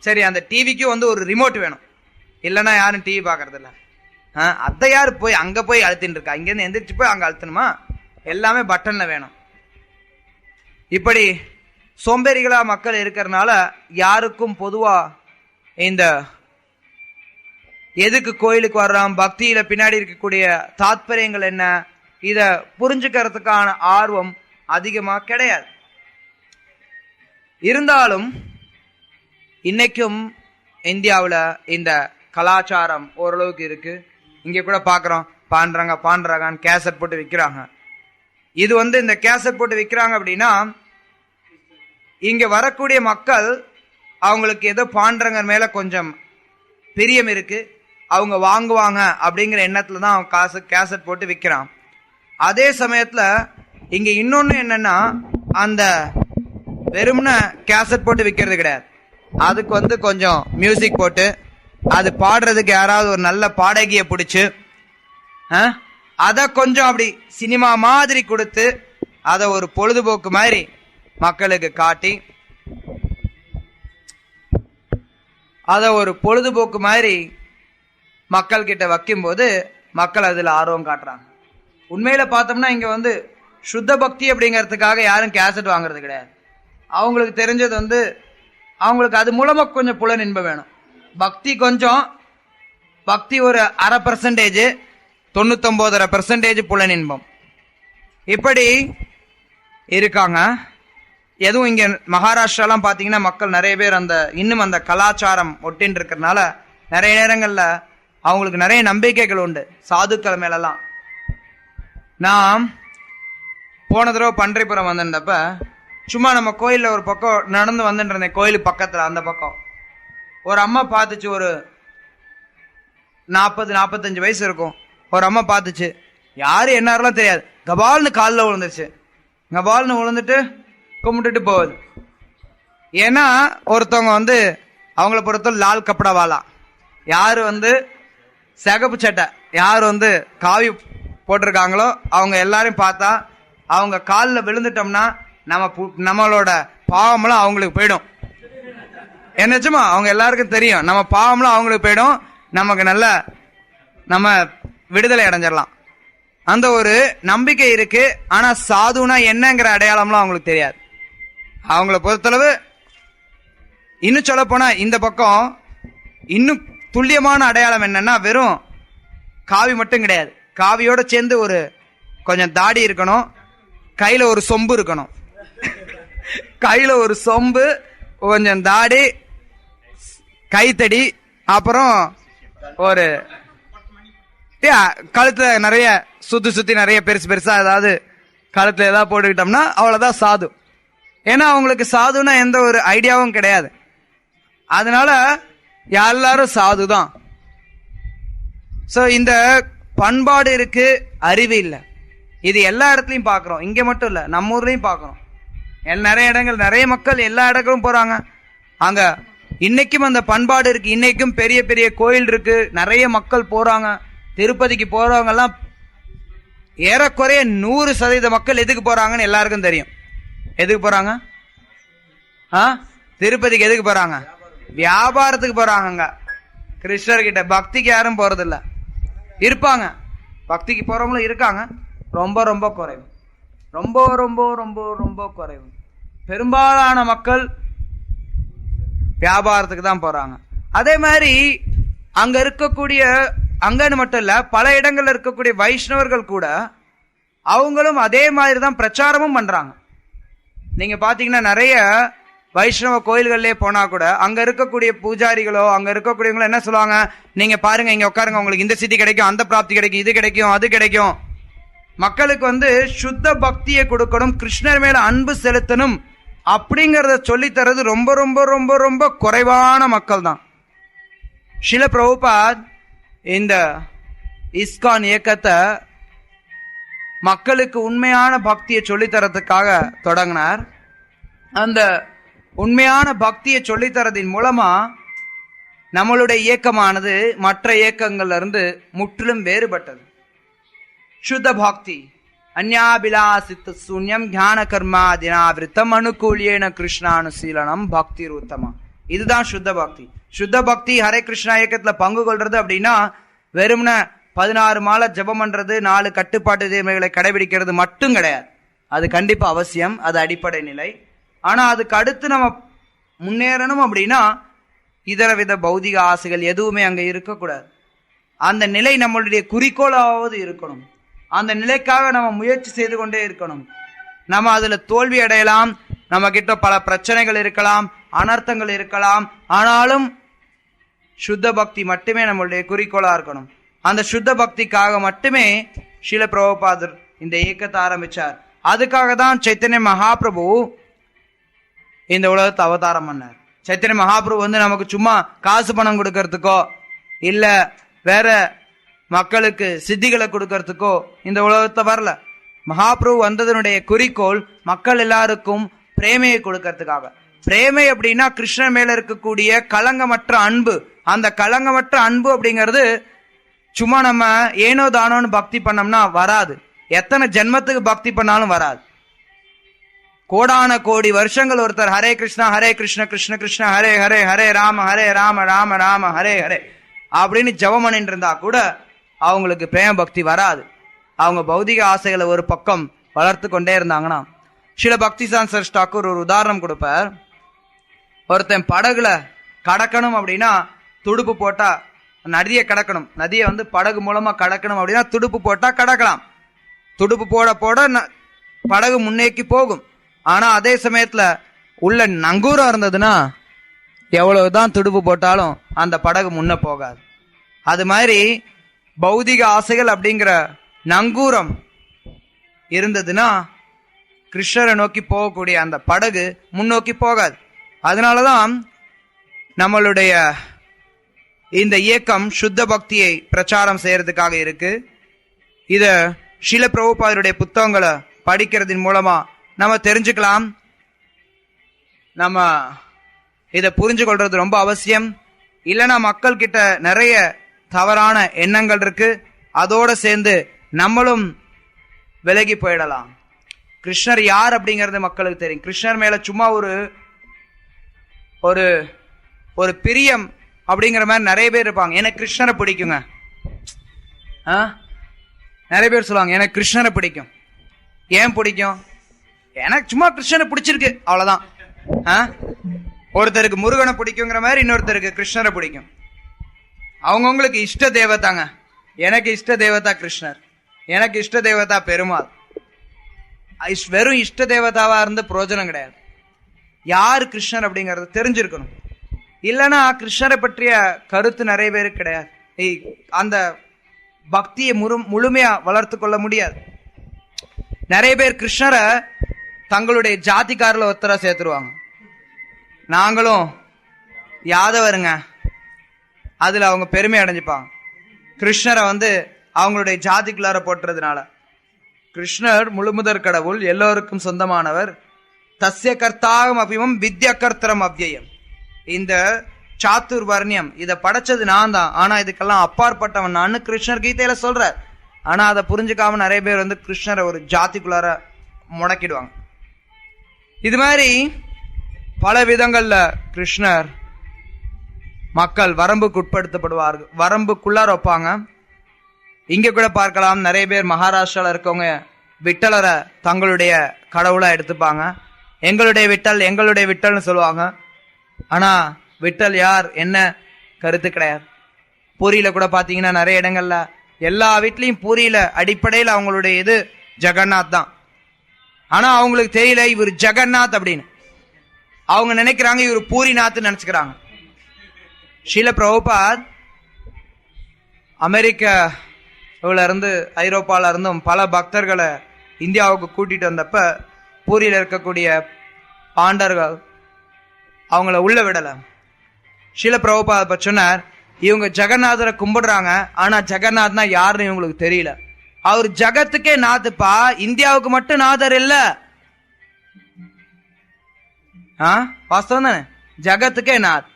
S1: சரி அந்த டிவிக்கு ஒரு ரிமோட் வேணும், இல்லைன்னா யாரும் டிவி பார்க்கறது இல்லை. அதை யாரு போய் அங்க போய் அழுத்தின்னு இருக்கா? இங்கேருந்து எந்திரிச்சு போய் அங்க அழுத்தணுமா? எல்லாமே பட்டன்ல வேணும். இப்படி சோம்பேறிகளா மக்கள் இருக்கிறதுனால யாருக்கும் பொதுவா இந்த எதுக்கு கோயிலுக்கு வர்றான், பக்தியில பின்னாடி இருக்கக்கூடிய தாத்பரியங்கள் என்ன, இத புரிஞ்சுக்கிறதுக்கான ஆர்வம் அதிகமா கிடையாது. இருந்தாலும் இன்னைக்கும் இந்தியாவில் இந்த கலாச்சாரம் ஓரளவுக்கு இருக்கு. இங்க கூட பாக்குறோம், பாண்டரகான்னு கேசட் போட்டு விற்கிறாங்க. இது இந்த கேசட் போட்டு விற்கிறாங்க அப்படின்னா இங்க வரக்கூடிய மக்கள் அவங்களுக்கு ஏதோ பாண்டரங்கர் மேல கொஞ்சம் பிரியம் இருக்கு, அவங்க வாங்குவாங்க அப்படிங்கிற எண்ணத்துல தான் அவன் கேசட் போட்டு விற்கிறான். அதே சமயத்துல இங்க இன்னொன்னு என்னன்னா, அந்த வெறும்ன கேசட் போட்டு விற்கிறது கிடையாது. அதுக்கு கொஞ்சம் மியூசிக் போட்டு அது பாடுறதுக்கு யாராவது ஒரு நல்ல பாடகியை பிடிச்சு அத கொஞ்சம் அப்படி சினிமா மாதிரி கொடுத்து அத ஒரு பொழுதுபோக்கு மாதிரி மக்களுக்கு காட்டி அத ஒரு பொழுதுபோக்கு மாதிரி மக்கள் கிட்ட வைக்கும்போது மக்கள் அதுல ஆர்வம் காட்டுறாங்க. உண்மையில பார்த்தோம்னா இங்க சுத்த பக்தி அப்படிங்கிறதுக்காக யாரும் கேசட் வாங்குறது கிடையாது. அவங்களுக்கு தெரிஞ்சது அவங்களுக்கு அது மூலமா கொஞ்சம் புலன் இன்பம் வேணும். பக்தி கொஞ்சம், பக்தி ஒரு 0.5%, 99.5% புலன் இன்பம், இப்படி இருக்காங்க. எதுவும் இங்க மகாராஷ்டிராலாம் பாத்தீங்கன்னா மக்கள் நிறைய பேர் இன்னும் அந்த கலாச்சாரம் ஒட்டின்னு இருக்கிறதுனால நிறைய நேரங்கள்ல அவங்களுக்கு நிறைய நம்பிக்கைகள் உண்டு சாதுக்கள் மேலெல்லாம். நான் போன தடவை பன்றிபுரம் வந்திருந்தப்ப சும்மா நம்ம கோயில்ல ஒரு பக்கம் நடந்து வந்துட்டு இருந்தேன். கோயிலுக்கு பக்கத்துல அந்த பக்கம் ஒரு அம்மா பார்த்துச்சு. ஒரு 40-45 வயசு இருக்கும். ஒரு அம்மா பார்த்துச்சு, யாரு என்னாரெல்லாம் தெரியாது. கபால்னு காலில் விழுந்துருச்சு. கபால்னு விழுந்துட்டு கும்பிட்டுட்டு போகுது. ஏன்னா ஒருத்தவங்க அவங்கள பொறுத்த லால் கப்படா வாலா, யாரு சிகப்பு சட்டை யாரு காவி போட்டிருக்காங்களோ அவங்க எல்லாரையும் பார்த்தா அவங்க காலில் விழுந்துட்டோம்னா நம்மளோட பாவம்லாம் அவங்களுக்கு போயிடும். என்னச்சுமா அவங்க எல்லாருக்கும் தெரியும், நம்ம பாவம்லாம் அவங்களுக்கு போயிடும், நமக்கு நல்ல நம்ம விடுதலை அடைஞ்சிடலாம். அந்த ஒரு நம்பிக்கை இருக்கு. ஆனா சாதுனா என்னங்கிற அடையாளம்லாம் அவங்களுக்கு தெரியாது. அவங்கள பொறுத்தளவு இன்னும் சொல்ல போனா இந்த பக்கம் இன்னும் துல்லியமான அடையாளம் என்னன்னா வெறும் காவி மட்டும் கிடையாது. காவியோட சேர்ந்து ஒரு கொஞ்சம் தாடி இருக்கணும், கையில ஒரு சொம்பு இருக்கணும். கையில ஒரு சொம்பு, கொஞ்சம் தாடி, கைத்தடி, அப்புறம் ஒரு கழுத்துல நிறைய சுத்தி நிறைய பெருசு பெருசா ஏதாவது கழுத்துல ஏதாவது போட்டுக்கிட்டோம்னா அவ்வளவுதான் சாது. ஏன்னா அவங்களுக்கு சாதுன்னா எந்த ஒரு ஐடியாவும் கிடையாது. அதனால எல்லாரும் சாதுதான். சோ இந்த பண்பாடு இருக்கு, அறிவு இல்லை. இது எல்லா இடத்துலயும் பாக்குறோம், இங்க மட்டும் இல்ல, நம்ம ஊர்லயும் பாக்குறோம். நிறைய இடங்கள், நிறைய மக்கள் எல்லா இடங்களும் போறாங்க. அங்க இன்னைக்கும் அந்த பண்பாடு இருக்கு. இன்னைக்கும் பெரிய பெரிய கோயில் இருக்கு, நிறைய மக்கள் போறாங்க. திருப்பதிக்கு போறவங்க எல்லாம் ஏறக்குறைய 100% மக்கள் எதுக்கு போறாங்கன்னு எல்லாருக்கும் தெரியும். எதுக்கு போறாங்க? திருப்பதிக்கு எதுக்கு போறாங்க? வியாபாரத்துக்கு போறாங்க. கிருஷ்ணர்கிட்ட பக்திக்கு யாரும் போறதில்ல. இருப்பாங்க, பக்திக்கு போறவங்களும் இருக்காங்க, ரொம்ப ரொம்ப குறைவு, ரொம்ப ரொம்ப ரொம்ப ரொம்ப குறைவு. பெரும்பாலான மக்கள் வியாபாரத்துக்கு தான் போறாங்க. அதே மாதிரி அங்க இருக்கக்கூடிய, அங்கன்னு மட்டும் இல்ல, பல இடங்கள்ல இருக்கக்கூடிய வைஷ்ணவர்கள் கூட அவங்களும் அதே மாதிரி தான் பிரச்சாரமும் பண்றாங்க. நீங்க பாத்தீங்கன்னா நிறைய வைஷ்ணவ கோயில்கள்லயே போனா கூட அங்க இருக்கக்கூடிய பூஜாரிகளோ அங்க இருக்கக்கூடியவங்களோ என்ன சொல்லுவாங்க, நீங்க பாருங்க, இங்க உட்காருங்க, உங்களுக்கு இந்த சித்தி கிடைக்கும், அந்த பிராப்தி கிடைக்கும், இது கிடைக்கும், அது கிடைக்கும். மக்களுக்கு சுத்த பக்தியை கொடுக்கணும், கிருஷ்ணர் மேல அன்பு செலுத்தணும் அப்படிங்கறத சொல்லி தரது ரொம்ப ரொம்ப ரொம்ப ரொம்ப குறைவான மக்கள் தான். ஸ்ரீல பிரபுபாத் இந்த இஸ்கான் இயக்கத்தை மக்களுக்கு உண்மையான பக்தியை சொல்லித்தரத்துக்காக தொடங்கினார். அந்த உண்மையான பக்தியை சொல்லித்தரதின் மூலமா நம்மளுடைய இயக்கமானது மற்ற இயக்கங்கள்ல இருந்து முற்றிலும் வேறுபட்டது. சுத்த பக்தி அந்யாபிலாசித்த சூன்யம் ஞான கர்மாதினாவிருத்தம் அனுகூலியேன கிருஷ்ணானுசீலனம் பக்தி ரூத்தமா. இதுதான் சுத்த பக்தி. சுத்த பக்தி ஹரே கிருஷ்ணா இயக்கத்துல பங்கு கொள்றது அப்படின்னா வெறும்ன 16 மாலை ஜபம் பண்றது, 4 கட்டுப்பாட்டு தீர்மைகளை கடைபிடிக்கிறது மட்டும் கிடையாது. அது கண்டிப்பா அவசியம், அது அடிப்படை நிலை. ஆனா அதுக்கு அடுத்து நம்ம முன்னேறணும் அப்படின்னா இதர வித பௌதிக ஆசைகள் எதுவுமே அங்க இருக்கக்கூடாது. அந்த நிலை நம்மளுடைய குறிக்கோளாவது இருக்கணும். அந்த நிலைக்காக நம்ம முயற்சி செய்து கொண்டே இருக்கணும். நம்ம அதுல தோல்வி அடையலாம், நம்ம கிட்ட பல பிரச்சனைகள் இருக்கலாம், அனர்த்தங்கள் இருக்கலாம். ஆனாலும் சுத்த பக்தி மட்டுமே நம்மளுடைய குறிக்கோளா இருக்கணும். அந்த சுத்த பக்திக்காக மட்டுமே ஸ்ரீல பிரபுபாதர் இந்த இயக்கத்தை ஆரம்பிச்சார். அதுக்காக தான் சைத்தன்ய மகாபிரபு இந்த உலகத்தை அவதாரம் பண்ணார். சைத்தன்ய மகாபிரபு நமக்கு சும்மா காசு பணம் கொடுக்கறதுக்கோ இல்ல வேற மக்களுக்கு சித்திகளை கொடுக்கறதுக்கோ இந்த உலகத்தை வரல. மகாபிரபு வந்ததனுடைய குறிக்கோள் மக்கள் எல்லாருக்கும் பிரேமையை கொடுக்கறதுக்காக. பிரேமை அப்படின்னா கிருஷ்ணன் மேல இருக்கக்கூடிய களங்கமற்ற அன்பு. அந்த களங்கமற்ற அன்பு அப்படிங்கிறது சும்மா நம்ம ஏனோ தானோன்னு பக்தி பண்ணோம்னா வராது. எத்தனை ஜென்மத்துக்கு பக்தி பண்ணாலும் வராது. கோடான கோடி வருஷங்கள் ஒருத்தர் ஹரே கிருஷ்ணா ஹரே கிருஷ்ண கிருஷ்ண கிருஷ்ண ஹரே ஹரே ஹரே ராம ராம ராம ஹரே ஹரே அப்படின்னு ஜெபம் பண்ணிட்டு இருந்தா கூட அவங்களுக்கு பிரேம பக்தி வராது. அவங்க பௌதிக ஆசைகளை ஒரு பக்கம் வளர்த்து கொண்டே இருந்தாங்கன்னா. ஸ்ரீல பக்திசான் சர் டாக்கூர் ஒரு உதாரணம் கொடுப்பார். ஒருத்தன் படகுல கடக்கணும் அப்படின்னா துடுப்பு போட்டா நதியை கடக்கணும். நதியை படகு மூலமா கடக்கணும் அப்படின்னா துடுப்பு போட்டா கடக்கலாம். துடுப்பு போட போட படகு முன்னேக்கி போகும். ஆனா அதே சமயத்துல உள்ள நங்கூரம் இருந்ததுன்னா எவ்வளவுதான் துடுப்பு போட்டாலும் அந்த படகு முன்ன போகாது. அது மாதிரி பௌதிக ஆசைகள் அப்படிங்கிற நங்கூரம் இருந்ததுன்னா கிருஷ்ணரை நோக்கி போகக்கூடிய அந்த படகு முன்னோக்கி போகாது. அதனாலதான் நம்மளுடைய இந்த இயக்கம் சுத்த பக்தியை பிரச்சாரம் செய்யறதுக்காக இருக்கு. இத ஸ்ரீல பிரபுபாதருடைய புத்தகங்களை படிக்கிறதின் மூலமா நம்ம தெரிஞ்சுக்கலாம். நம்ம இதை புரிஞ்சு கொள்றது ரொம்ப அவசியம். இல்லைன்னா மக்கள் கிட்ட நிறைய தவறான எண்ணங்கள் இருக்கு, அதோட சேர்ந்து நம்மளும் விலகி போயிடலாம். கிருஷ்ணர் யார் அப்படிங்கறது மக்களுக்கு தெரியும். கிருஷ்ணர் மேல சும்மா ஒரு ஒரு ஒரு பிரியம் அப்படிங்கிற மாதிரி நிறைய பேர் இருப்பாங்க. எனக்கு கிருஷ்ணரை பிடிக்குங்க, நிறைய பேர் சொல்லுவாங்க எனக்கு கிருஷ்ணரை பிடிக்கும். ஏன் பிடிக்கும்? எனக்கு சும்மா கிருஷ்ணரை பிடிச்சிருக்கு, அவ்வளவுதான். ஒருத்தருக்கு முருகனை பிடிக்குங்கிற மாதிரி இன்னொருத்தருக்கு கிருஷ்ணரை பிடிக்கும். அவங்கவுங்களுக்கு இஷ்ட தேவதாங்க. எனக்கு இஷ்ட தேவதா கிருஷ்ணர், எனக்கு இஷ்ட தேவதா பெருமாள். வெறும் இஷ்ட தேவதாவா இருந்து பிரயோஜனம் கிடையாது. யார் கிருஷ்ணர் அப்படிங்கறது தெரிஞ்சிருக்கணும். இல்லைன்னா கிருஷ்ணரை பற்றிய கருத்து நிறைய பேருக்கு கிடையாது. அந்த பக்தியை முழுமையா வளர்த்து கொள்ள முடியாது. நிறைய பேர் கிருஷ்ணரை தங்களுடைய ஜாதிக்காரில் ஒருத்தரா சேர்த்துருவாங்க. நாங்களும் யாதவருங்க, அதுல அவங்க பெருமை அடைஞ்சுப்பாங்க. கிருஷ்ணரை அவங்களுடைய ஜாதிக்குள்ளார போட்டுறதுனால. கிருஷ்ணர் முழுமுதற் கடவுள், எல்லோருக்கும் சொந்தமானவர். தஸ்ய கர்த்தாகம் அபிமம் வித்யா கர்த்தரம் அவ்யயம். இந்த சாத்துர் வர்ணியம் இதை படைச்சது நான் தான், ஆனா இதுக்கெல்லாம் அப்பாற்பட்டவன் நான் கிருஷ்ணர் கீதையில சொல்றார். ஆனா அதை புரிஞ்சுக்காம நிறைய பேர் கிருஷ்ணரை ஒரு ஜாதிக்குள்ளார முடக்கிடுவாங்க. இது மாதிரி பல விதங்கள்ல கிருஷ்ணர் மக்கள் வரம்புக்கு உட்படுத்தப்படுவார்கள், வரம்புக்குள்ளார வைப்பாங்க. இங்க கூட பார்க்கலாம், நிறைய பேர் மகாராஷ்டிரால இருக்கவங்க விட்டலரை தங்களுடைய கடவுளா எடுத்துப்பாங்க. எங்களுடைய விட்டல் எங்களுடைய விட்டல்னு சொல்லுவாங்க. ஆனா விட்டல் யார் என்ன கருத்து கிடையாது. பூரியில கூட பாத்தீங்கன்னா நிறைய இடங்கள்ல எல்லா வீட்லயும் பூரியில அடிப்படையில் அவங்களுடைய இது ஜெகநாத் தான். ஆனா அவங்களுக்கு தெரியல இவர் ஜெகநாத் அப்படின்னு. அவங்க நினைக்கிறாங்க இவர் பூரிநாத் நினைச்சுக்கிறாங்க. ஷீல பிரபுபாத் அமெரிக்காவில இருந்து ஐரோப்பால இருந்தும் பல பக்தர்களை இந்தியாவுக்கு கூட்டிட்டு வந்தப்ப பூரியில இருக்கக்கூடிய பாண்டர்கள் அவங்கள உள்ள விடல. ஷீல பிரபுபாத சொன்னார், இவங்க ஜெகநாதரை கும்பிடுறாங்க, ஆனா ஜெகநாத்னா யாருன்னு இவங்களுக்கு தெரியல. அவர் ஜகத்துக்கே நாத்துப்பா, இந்தியாவுக்கு மட்டும் நாதர் இல்ல. வாஸ்தவம் தானே? ஜகத்துக்கே நாத்.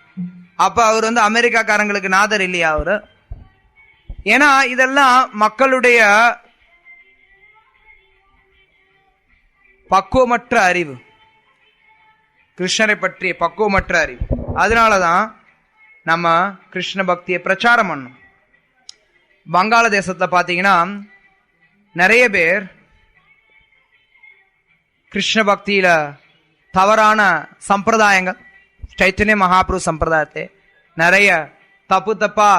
S1: அப்ப அவர் அமெரிக்காக்காரங்களுக்கு நாதர் இல்லையா அவரு? ஏன்னா இதெல்லாம் மக்களுடைய பக்குவமற்ற அறிவு, கிருஷ்ணரை பற்றிய பக்குவமற்ற அறிவு. அதனாலதான் நம்ம கிருஷ்ண பக்தியை பிரச்சாரம் பண்ணணும். வங்காள தேசத்துல பாத்தீங்கன்னா நிறைய பேர் கிருஷ்ண பக்தியில தவறான சம்பிரதாயங்கள், சைத்தன்ய மகாபிரபு சம்பிரதாயத்தை நிறைய தப்பா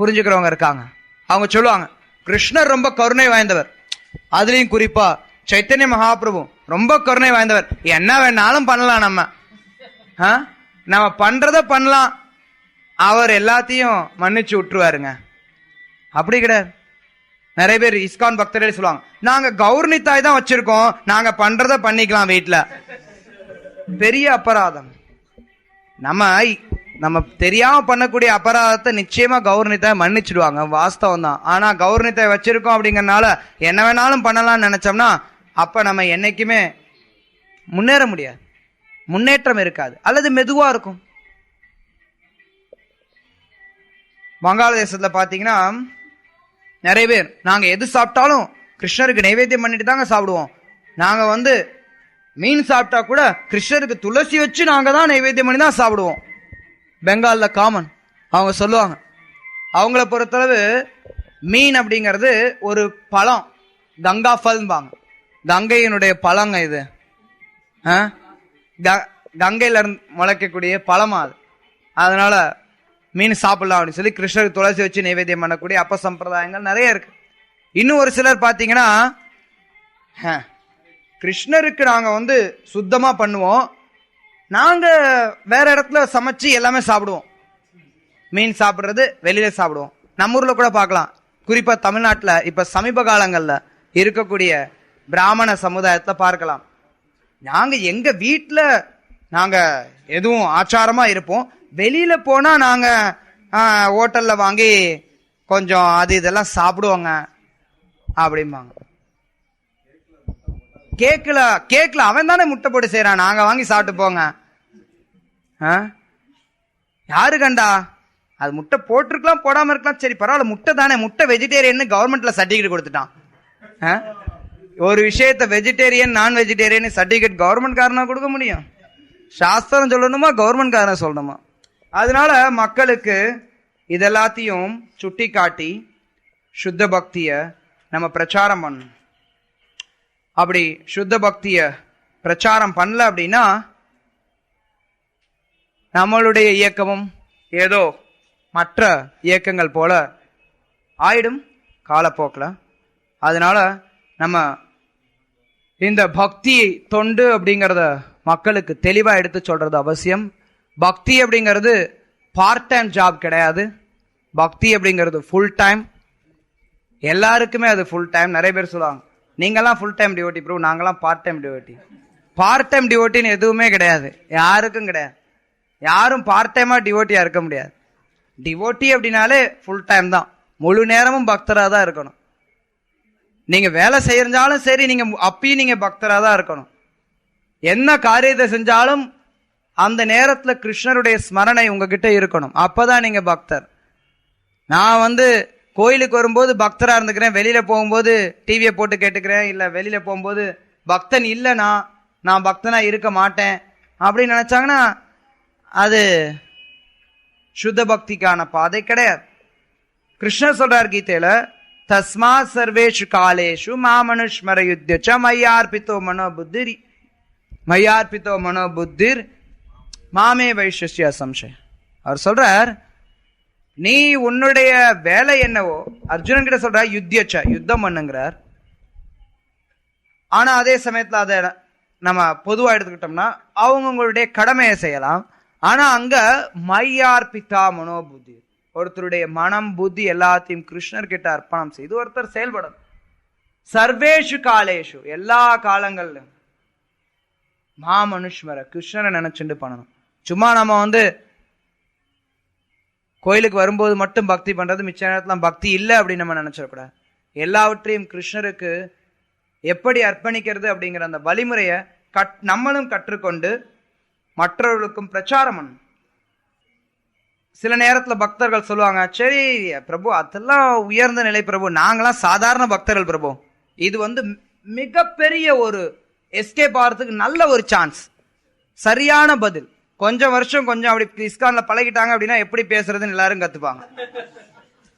S1: புரிஞ்சுக்கிறவங்க இருக்காங்க. அவங்க சொல்லுவாங்க கிருஷ்ணர் ரொம்ப கருணை வாய்ந்தவர், அதுலயும் குறிப்பா சைத்தன்ய மகாபிரபு ரொம்ப கருணை வாய்ந்தவர், என்ன வேணாலும் பண்ணலாம், நம்ம பண்றத பண்ணலாம், அவர் எல்லாத்தையும் மன்னிச்சு விட்டுருவாருங்க. அப்படி கிடையாது. நிறைய பேர் இஸ்கான் பக்தர்களே சொல்லுவாங்க, நாங்க கௌர்னித்தாய் தான் வச்சிருக்கோம், நாங்க பண்றத பண்ணிக்கலாம் வீட்டுல. பெரிய அபராதம். நம்ம தெரியாம பண்ணக்கூடிய அபராதத்தை நிச்சயமா கௌர்னித்தாய் மன்னிச்சிடுவாங்க, வாஸ்தவம் தான். ஆனா கௌர்னித்தாய் வச்சிருக்கோம் அப்படிங்கறதுனால என்ன வேணாலும் பண்ணலாம்னு நினைச்சோம்னா அப்ப நம்ம என்னைக்குமே முன்னேற முடியாது, முன்னேற்றம் இருக்காது, அல்லது மெதுவா இருக்கும். வங்காளதேசத்துல பாத்தீங்கன்னா நிறைய பேர் நாங்க எது சாப்பிட்டாலும் கிருஷ்ணருக்கு நைவேத்தியம் பண்ணிட்டு தாங்க சாப்பிடுவோம். நாங்க மீன் சாப்பிட்டா கூட கிருஷ்ணருக்கு துளசி வச்சு நாங்க தான் நைவேத்தியம் பண்ணி தான் சாப்பிடுவோம். பெங்கால்ல காமன். அவங்க சொல்லுவாங்க, அவங்கள பொறுத்தளவு மீன் அப்படிங்கிறது ஒரு பழம், கங்கா பல்பாங்க, கங்கையினுடைய பழங்க இது. கங்கையில இருந்து முளைக்கக்கூடிய பழமா அது. அதனால மீன் சாப்பிடலாம் அப்படின்னு சொல்லி கிருஷ்ணருக்கு துளசி வச்சு நைவேத்தியம் பண்ணக்கூடிய அப்ப சம்பிரதாயங்கள் நிறைய இருக்கு. இன்னும் ஒரு சிலர் பாத்தீங்கன்னா கிருஷ்ணருக்கு நாங்க சுத்தமா பண்ணுவோம், நாங்க வேற இடத்துல சமைச்சு எல்லாமே சாப்பிடுவோம். மீன் சாப்பிடுறது வெளியில சாப்பிடுவோம். நம்ம ஊர்ல கூட பார்க்கலாம், குறிப்பா தமிழ்நாட்டுல இப்ப சமீப காலங்கள்ல இருக்கக்கூடிய பிராமண சமுதாயத்தை பார்க்கலாம். நாங்க எங்க வீட்டுல நாங்க எதுவும் ஆச்சாரமா இருப்போம், வெளியில போனா நாங்க ஹோட்டல்ல வாங்கி கொஞ்சம் அது இதெல்லாம் சாப்பிடுவோங்க அப்படிம்பாங்க. கேக்கல அவன் தானே முட்டை போட்டு செய்யறான், நாங்க வாங்கி சாப்பிட்டு போங்க. யாரு கண்டா? அது முட்டை போட்டிருக்கலாம், போடாம இருக்கலாம், சரி பரவாயில்ல, முட்டை தானே, முட்டை வெஜிடேரியன் கவர்மெண்ட்ல சர்டிபிகேட் கொடுத்துட்டான். ஒரு விஷயத்த வெஜிடேரியன் நான் வெஜிடேரியன் சர்டிபிகேட் கவர்மெண்ட் காரனா கொடுக்க முடியும்? சாஸ்திரம் சொல்லணுமா, கவர்மெண்ட் காரனா சொல்லணுமா? அதனால மக்களுக்கு இதெல்லாத்தையும் சுட்டி காட்டி சுத்த பக்திய நம்ம பிரச்சாரம் பண்ணணும். அப்படி சுத்த பக்திய பிரச்சாரம் பண்ணல அப்படின்னா நம்மளுடைய இயக்கமும் ஏதோ மற்ற இயக்கங்கள் போல ஆயிடும் காலப்போக்கில். அதனால நம்ம இந்த பக்தி தொண்டு அப்படிங்கிறத மக்களுக்கு தெளிவா எடுத்து சொல்றது அவசியம். பக்தி அப்படிங்கிறது பார்ட் டைம் ஜாப் கிடையாது. பக்தி அப்படிங்கிறது ஃபுல் டைம். எல்லாருக்குமே அது ஃபுல் டைம். நிறைய பேர் சொல்லுவாங்க, நீங்கெல்லாம் ஃபுல் டைம் டிவோட்டி ப்ரோ, நாங்கெல்லாம் part time devotee. Part time டிவோட்டின்னு எதுவுமே கிடையாது, யாருக்கும் கிடையாது. யாரும் பார்ட் டைமா டிவோட்டியா இருக்க முடியாது. டிவோட்டி அப்படின்னாலே ஃபுல் டைம் தான், முழு நேரமும் பக்தரா தான் இருக்கணும். நீங்க வேலை செய்யறாலும் சரி, நீங்க அப்பயும் நீங்க பக்தரா தான் இருக்கணும். என்ன காரியத்தை செஞ்சாலும் அந்த நேரத்துல கிருஷ்ணருடைய ஸ்மரணை உங்ககிட்ட இருக்கணும், அப்பதான் நீங்க பக்தர். நான் கோயிலுக்கு வரும்போது பக்தரா இருந்துக்கிறேன், வெளியில போகும்போது டிவியை போட்டு கேட்டுக்கிறேன், இல்ல வெளியில போகும்போது பக்தன் இல்லைனா நான் பக்தனா இருக்க மாட்டேன் அப்படின்னு நினைச்சாங்கன்னா அது சுத்த பக்திக்கான பாதை கிடையாது. கிருஷ்ணர் சொல்றார் கீதையில, தஸ்மா சர்வேஷு காலேஷு மாமனுஷ்மர யுத்யச்ச மையார்பித்தோ மனோபுத்திர் மாமே வைஷ்ய சம்சயம். அவர் சொல்றார், நீ உன்னுடைய வேலை என்னவோ, அர்ஜுனன் கிட்ட சொல்ற யுத்தியச்ச யுத்தம் பண்ணுங்கிறார். ஆனா அதே சமயத்துல அதை நம்ம பொதுவா எடுத்துக்கிட்டோம்னா அவங்களுடைய கடமையை செய்யலாம். ஆனா அங்க மையார்பிதா மனோபுத்தி, ஒருத்தருடைய மனம் புத்தி எல்லாத்தையும் கிருஷ்ணர் கிட்ட அர்ப்பணம் செய்து ஒருத்தர் செயல்படணும். சர்வேஷு காலேஷு, எல்லா காலங்கள்லும் மாமனுஷ்மர கிருஷ்ணரை நினைச்சுட்டு பண்ணணும். சும்மா நம்ம கோயிலுக்கு வரும்போது மட்டும் பக்தி பண்றது, மிச்ச நேரத்துல பக்தி இல்லை அப்படின்னு நம்ம நினைச்சிடக்கூடாது. எல்லாவற்றையும் கிருஷ்ணருக்கு எப்படி அர்ப்பணிக்கிறது அப்படிங்கிற அந்த வழிமுறையை நம்மளும் கற்றுக்கொண்டு மற்றவர்களுக்கும் பிரச்சாரம் பண்ணணும். சில நேரத்துல பக்தர்கள் சொல்லுவாங்க, சரி பிரபு அதெல்லாம் உயர்ந்த நிலை பிரபு, நாங்களாம் சாதாரண பக்தர்கள் பிரபு, இது மிகப்பெரிய ஒரு எஸ்கேப் ஆகிறதுக்கு நல்ல ஒரு சான்ஸ். சரியான பதில். கொஞ்சம் வருஷம் கொஞ்சம் அப்படி இஸ்கான்ல பழகிட்டாங்க அப்படின்னா எப்படி பேசுறதுன்னு எல்லாரும் கத்துப்பாங்க,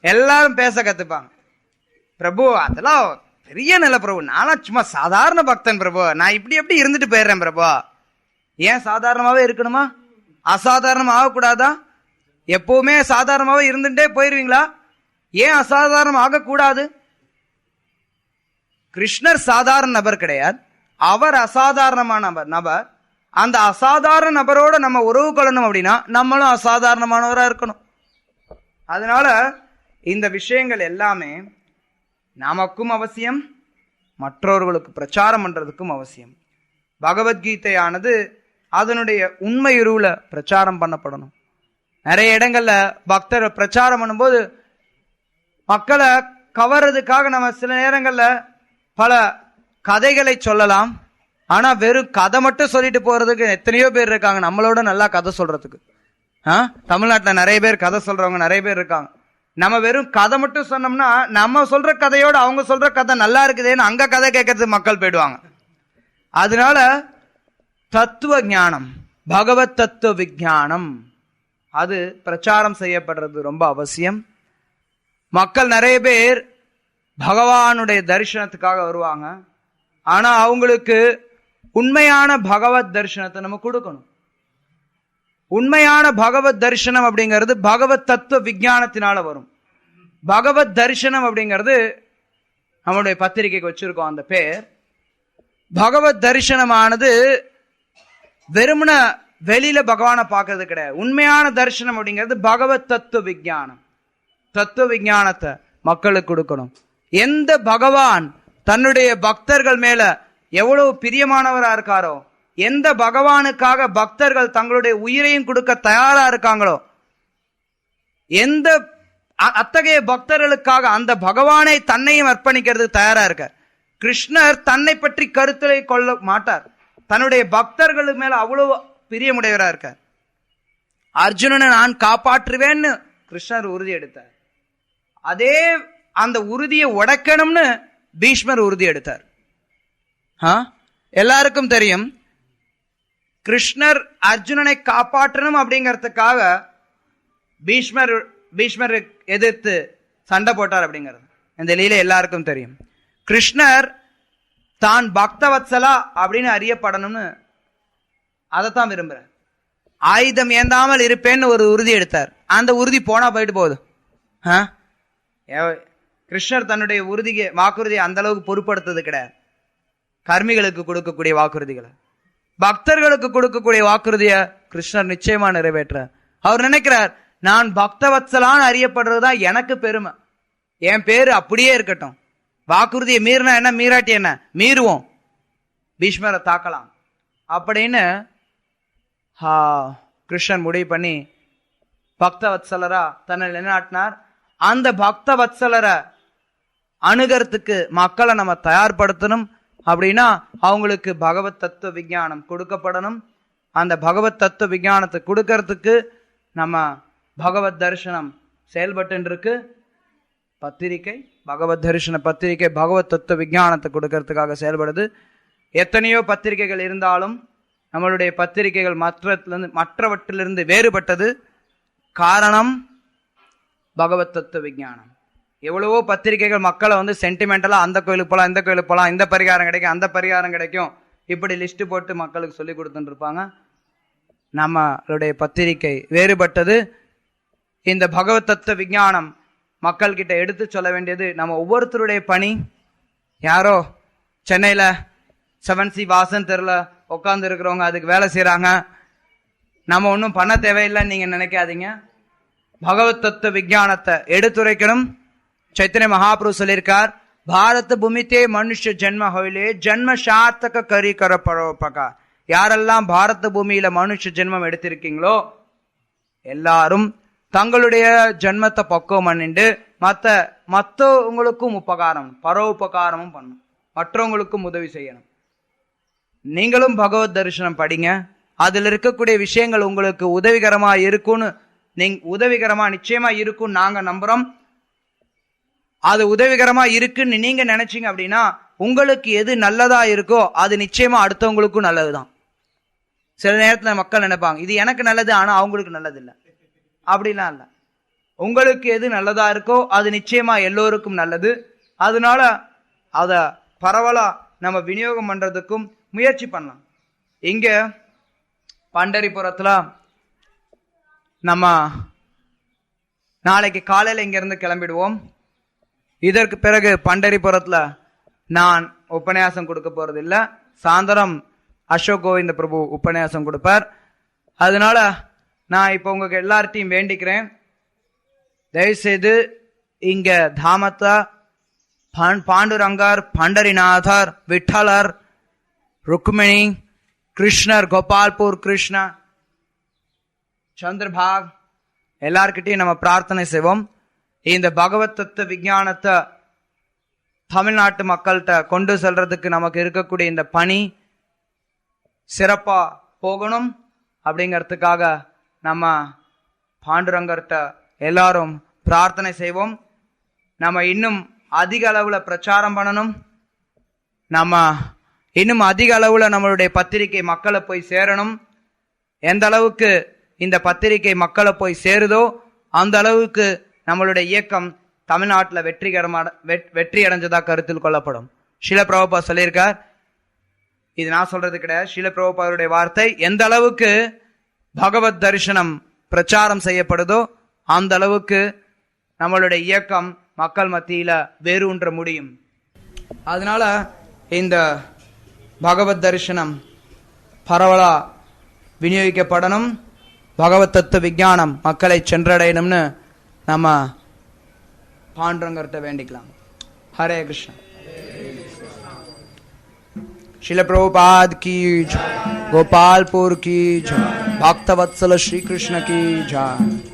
S1: எல்லாரும் பேச கத்துப்பாங்க. பிரபு அதெல்லாம் பெரிய நிலை பிரபு, நானும் சும்மா சாதாரண பக்தன் பிரபு, நான் இப்படி எப்படி இருந்துட்டு போயிடுறேன் பிரபு. ஏன் சாதாரணமாவே இருக்கணுமா? அசாதாரணம் ஆகக்கூடாதா? எப்பவுமே சாதாரணமாவே இருந்துட்டே போயிருவீங்களா? ஏன் அசாதாரணம் ஆகக்கூடாது? கிருஷ்ணர் சாதாரண நபர் கிடையாது, அவர் அசாதாரணமான நபர். அந்த அசாதாரண நபரோட நம்ம உறவு கொள்ளணும் அப்படின்னா நம்மளும் அசாதாரணமானவரா இருக்கணும். அதனால இந்த விஷயங்கள் எல்லாமே நமக்கும் அவசியம், மற்றவர்களுக்கு பிரச்சாரம் பண்றதுக்கும் அவசியம். பகவத்கீதையானது அதனுடைய உண்மை உருவுல பிரச்சாரம் பண்ணப்படணும். நிறைய இடங்கள்ல பக்தர் பிரச்சாரம் பண்ணும்போது மக்களை கவர்றதுக்காக நம்ம சில நேரங்கள்ல பல கதைகளை சொல்லலாம். ஆனா வெறும் கதை மட்டும் சொல்லிட்டு போறதுக்கு எத்தனையோ பேர் இருக்காங்க நம்மளோட நல்லா கதை சொல்றதுக்கு. தமிழ்நாட்டுல நிறைய பேர் கதை சொல்றவங்க நிறைய பேர் இருக்காங்க. நம்ம வெறும் கதை மட்டும் சொன்னோம்னா நம்ம சொல்ற கதையோட அவங்க சொல்ற கதை நல்லா இருக்குதேன்னு அங்க கதை கேட்கறதுக்கு மக்கள் போயிடுவாங்க. அதனால தத்துவ ஞானம், பகவத் தத்துவ விஞ்ஞானம் அது பிரச்சாரம் செய்யப்படுறது ரொம்ப அவசியம். மக்கள் நிறைய பேர் பகவானுடைய தரிசனத்துக்காக வருவாங்க. ஆனா அவங்களுக்கு உண்மையான பகவத் தரிசனத்தை நம்ம கொடுக்கணும். உண்மையான பகவத் தரிசனம் அப்படிங்கிறது பகவத் தத்துவ விஞ்ஞானத்தினால வரும். பகவத் தரிசனம் அப்படிங்கிறது நம்மளுடைய பத்திரிகைக்கு வச்சிருக்கோம் அந்த பேர். பகவத் தரிசனமானது வெறுமன வெளியில பகவானை பார்க்கறது கிடையாது. உண்மையான தரிசனம் அப்படிங்கிறது பகவத் தத்துவ விஞ்ஞானம். தத்துவ விஞ்ஞானத்தை மக்களுக்கு கொடுக்கணும். எந்த பகவான் தன்னுடைய பக்தர்கள் மேல எவ்வளவு பிரியமானவரா இருக்காரோ, எந்த பகவானுக்காக பக்தர்கள் தங்களுடைய உயிரையும் கொடுக்க தயாரா இருக்காங்களோ, எந்த அத்தகைய பக்தர்களுக்காக அந்த பகவானை தன்னையும் அர்ப்பணிக்கிறதுக்கு தயாரா இருக்கார். கிருஷ்ணர் தன்னை பற்றி கருத்தலை கொள்ள மாட்டார். தன்னுடைய பக்தர்களுக்கு மேல அவ்வளவு பிரியமுடையவரா இருக்கார். அர்ஜுனனை நான் காப்பாற்றுவேன்னு கிருஷ்ணர் உறுதி எடுத்தார். அதே அந்த உறுதியை உடைக்கணும்னு பீஷ்மர் உறுதி எடுத்தார். எல்லாருக்கும் தெரியும், கிருஷ்ணர் அர்ஜுனனை காப்பாற்றணும் அப்படிங்கிறதுக்காக பீஷ்மர் எதிர்த்து சண்டை போட்டார் அப்படிங்கிறது இந்த லீலை எல்லாருக்கும் தெரியும். கிருஷ்ணர் தான் பக்தவத்சலா அப்படின்னு அறியப்படணும்னு அதைத்தான் விரும்புறார். ஆயுதம் ஏந்தாமல் இருப்பேன்னு ஒரு உறுதி எடுத்தார். அந்த உறுதி போனா போயிட்டு போகுது. கிருஷ்ணர் தன்னுடைய வாக்குறுதியை அந்த அளவுக்கு பொருட்படுத்தது கிடையாது. கர்மிகளுக்கு கொடுக்கக்கூடிய வாக்குறுதிகளை, பக்தர்களுக்கு கொடுக்கக்கூடிய வாக்குறுதிய கிருஷ்ணர் நிச்சயமா நிறைவேற்றார். அவர் நினைக்கிறார், நான் பக்தவத்சலான்னு அறியப்படுறதுதான் எனக்கு பெருமை, என் பேரு அப்படியே இருக்கட்டும். வாக்குறுதியை மீறினா என்ன, மீறாட்டி என்ன, மீறுவோம், பீஷ்மரை தாக்கலாம் அப்படின்னு கிருஷ்ணன் முடிவு பண்ணி பக்தவத்சலரா தன்னை நிலைநாட்டினார். அந்த பக்தவத்சலரை அணுகிறதுக்கு மக்களை நம்ம தயார்படுத்தணும். அப்படின்னா அவங்களுக்கு பகவத் தத்துவ விஞ்ஞானம் கொடுக்கப்படணும். அந்த பகவத் தத்துவ விஞ்ஞானத்தை கொடுக்கறதுக்கு நம்ம பகவத் தரிசனம் செயல்பட்டு இருக்கு. பத்திரிகை, பகவத் தரிசன பத்திரிகை பகவத் தத்துவ விஞ்ஞானத்தை கொடுக்கறதுக்காக செயல்படுது. எத்தனையோ பத்திரிகைகள் இருந்தாலும் நம்மளுடைய பத்திரிகைகள் மற்றவற்றிலிருந்து வேறுபட்டது. காரணம் பகவத் தத்துவ விஞ்ஞானம். எவ்வளவோ பத்திரிகைகள் மக்களை சென்டிமெண்டலா அந்த கோயிலுக்கு போகலாம், இந்த கோயிலுக்கு போகலாம், இந்த பரிகாரம் கிடைக்கும், அந்த பரிகாரம் கிடைக்கும், இப்படி லிஸ்ட் போட்டு மக்களுக்கு சொல்லி கொடுத்துட்டு இருப்பாங்க. நம்மளுடைய பத்திரிகை வேறுபட்டது. இந்த பகவத் தத்துவ விஞ்ஞானம் மக்கள் கிட்ட எடுத்து சொல்ல வேண்டியது நம்ம ஒவ்வொருத்தருடைய பணி. யாரோ சென்னையில 7C வாசன் தெருல உட்கார்ந்து இருக்கிறவங்க அதுக்கு வேலை செய்யறாங்க, நம்ம ஒன்றும் பண்ண தேவையில்லைன்னு நீங்க நினைக்காதீங்க. பகவத் தத்துவ விஞ்ஞானத்தை எடுத்துரைக்கணும். चैतन्य महाप्रभु சொல்லியிருக்கார், பாரத பூமித்தே மனுஷ ஜென்ம ஹொயிலே ஜென்ம சார்த்தக கரி கர பரோபகா. யாரெல்லாம் பாரத பூமியில மனுஷ ஜென்மம் எடுத்திருக்கீங்களோ எல்லாரும் தங்களுடைய ஜென்மத்தை பக்குவம் பண்ணிட்டு மற்றவங்களுக்கும் உபகாரம் பரோபகாரமும் பண்ணும், மற்றவங்களுக்கும் உதவி செய்யணும். நீங்களும் பகவத் தரிசனம் படிங்க. அதுல இருக்கக்கூடிய விஷயங்கள் உங்களுக்கு உதவிகரமா இருக்கும்னு உதவிகரமா நிச்சயமா இருக்கும் நாங்க நம்புறோம். அது உதவிகரமா இருக்குன்னு நீங்க நினைச்சீங்க அப்படின்னா உங்களுக்கு எது நல்லதா இருக்கோ அது நிச்சயமா அடுத்தவங்களுக்கும் நல்லதுதான். சில நேரத்துல மக்கள் நினைப்பாங்க இது எனக்கு நல்லது, ஆனா அவங்களுக்கு நல்லது இல்லை. அப்படிலாம் இல்லை. உங்களுக்கு எது நல்லதா இருக்கோ அது நிச்சயமா எல்லோருக்கும் நல்லது. அதனால அத பரவலா நம்ம விநியோகம் பண்றதுக்கும் முயற்சி பண்ணலாம். இங்க பண்டரிபுரத்துல நம்ம நாளைக்கு காலையில இங்க இருந்து கிளம்பிடுவோம். இதற்கு பிறகு பண்டரிபுரத்துல நான் உபன்யாசம் கொடுக்க போறது இல்ல. சாயந்தரம் அசோக் கோவிந்த பிரபு உபன்யாசம் கொடுப்பார். அதனால நான் இப்ப உங்களுக்கு எல்லார்ட்டையும் வேண்டிக்கிறேன், தயவுசெய்து இங்க தாமத்தா பாண்டுரங்கர், பண்டரிநாதர், விட்டலர், ருக்மிணி, கிருஷ்ணர், கோபால்பூர் கிருஷ்ணா, சந்திரபாக் எல்லார்கிட்டையும் நம்ம பிரார்த்தனை செய்வோம். இந்த பகவத் தத்துவ விஞ்ஞானத்தை தமிழ்நாட்டு மக்கள்கிட்ட கொண்டு செல்றதுக்கு நமக்கு இருக்கக்கூடிய இந்த பணி சிறப்பா போகணும். அப்படிங்கிறதுக்காக நம்ம பாண்டுரங்கர்கிட்ட எல்லாரும் பிரார்த்தனை செய்வோம். நம்ம இன்னும் அதிக அளவுல பிரச்சாரம் பண்ணணும். நம்ம இன்னும் அதிக அளவுல நம்மளுடைய பத்திரிகை மக்களை போய் சேரணும். எந்த அளவுக்கு இந்த பத்திரிகை மக்களை போய் சேருதோ அந்த அளவுக்கு நம்மளுடைய இயக்கம் தமிழ்நாட்டில் வெற்றி அடைஞ்சதா கருத்தில் கொள்ளப்படும். ஷீல பிரபுபா சொல்லியிருக்கார், இது நான் சொல்றது கிடையாது, ஷீல பிரபுபாவுடைய வார்த்தை. எந்த அளவுக்கு பகவத் தரிசனம் பிரச்சாரம் செய்யப்படுதோ அந்த அளவுக்கு நம்மளுடைய இயக்கம் மக்கள் மத்தியில வேரூன்ற முடியும். அதனால இந்த பகவத் தரிசனம் பரவலா விநியோகிக்கப்படணும். பகவத் தத்துவ விஞ்ஞானம் மக்களை சென்றடையணும்னு நம்ம பாண்டுரங்கர்கிட்ட வேண்டிக்கலாம். ஹரே கிருஷ்ணா. शील प्रभुपाद की जय, गोपालपुर की जय, भक्तवत्सल श्री कृष्ण की जय.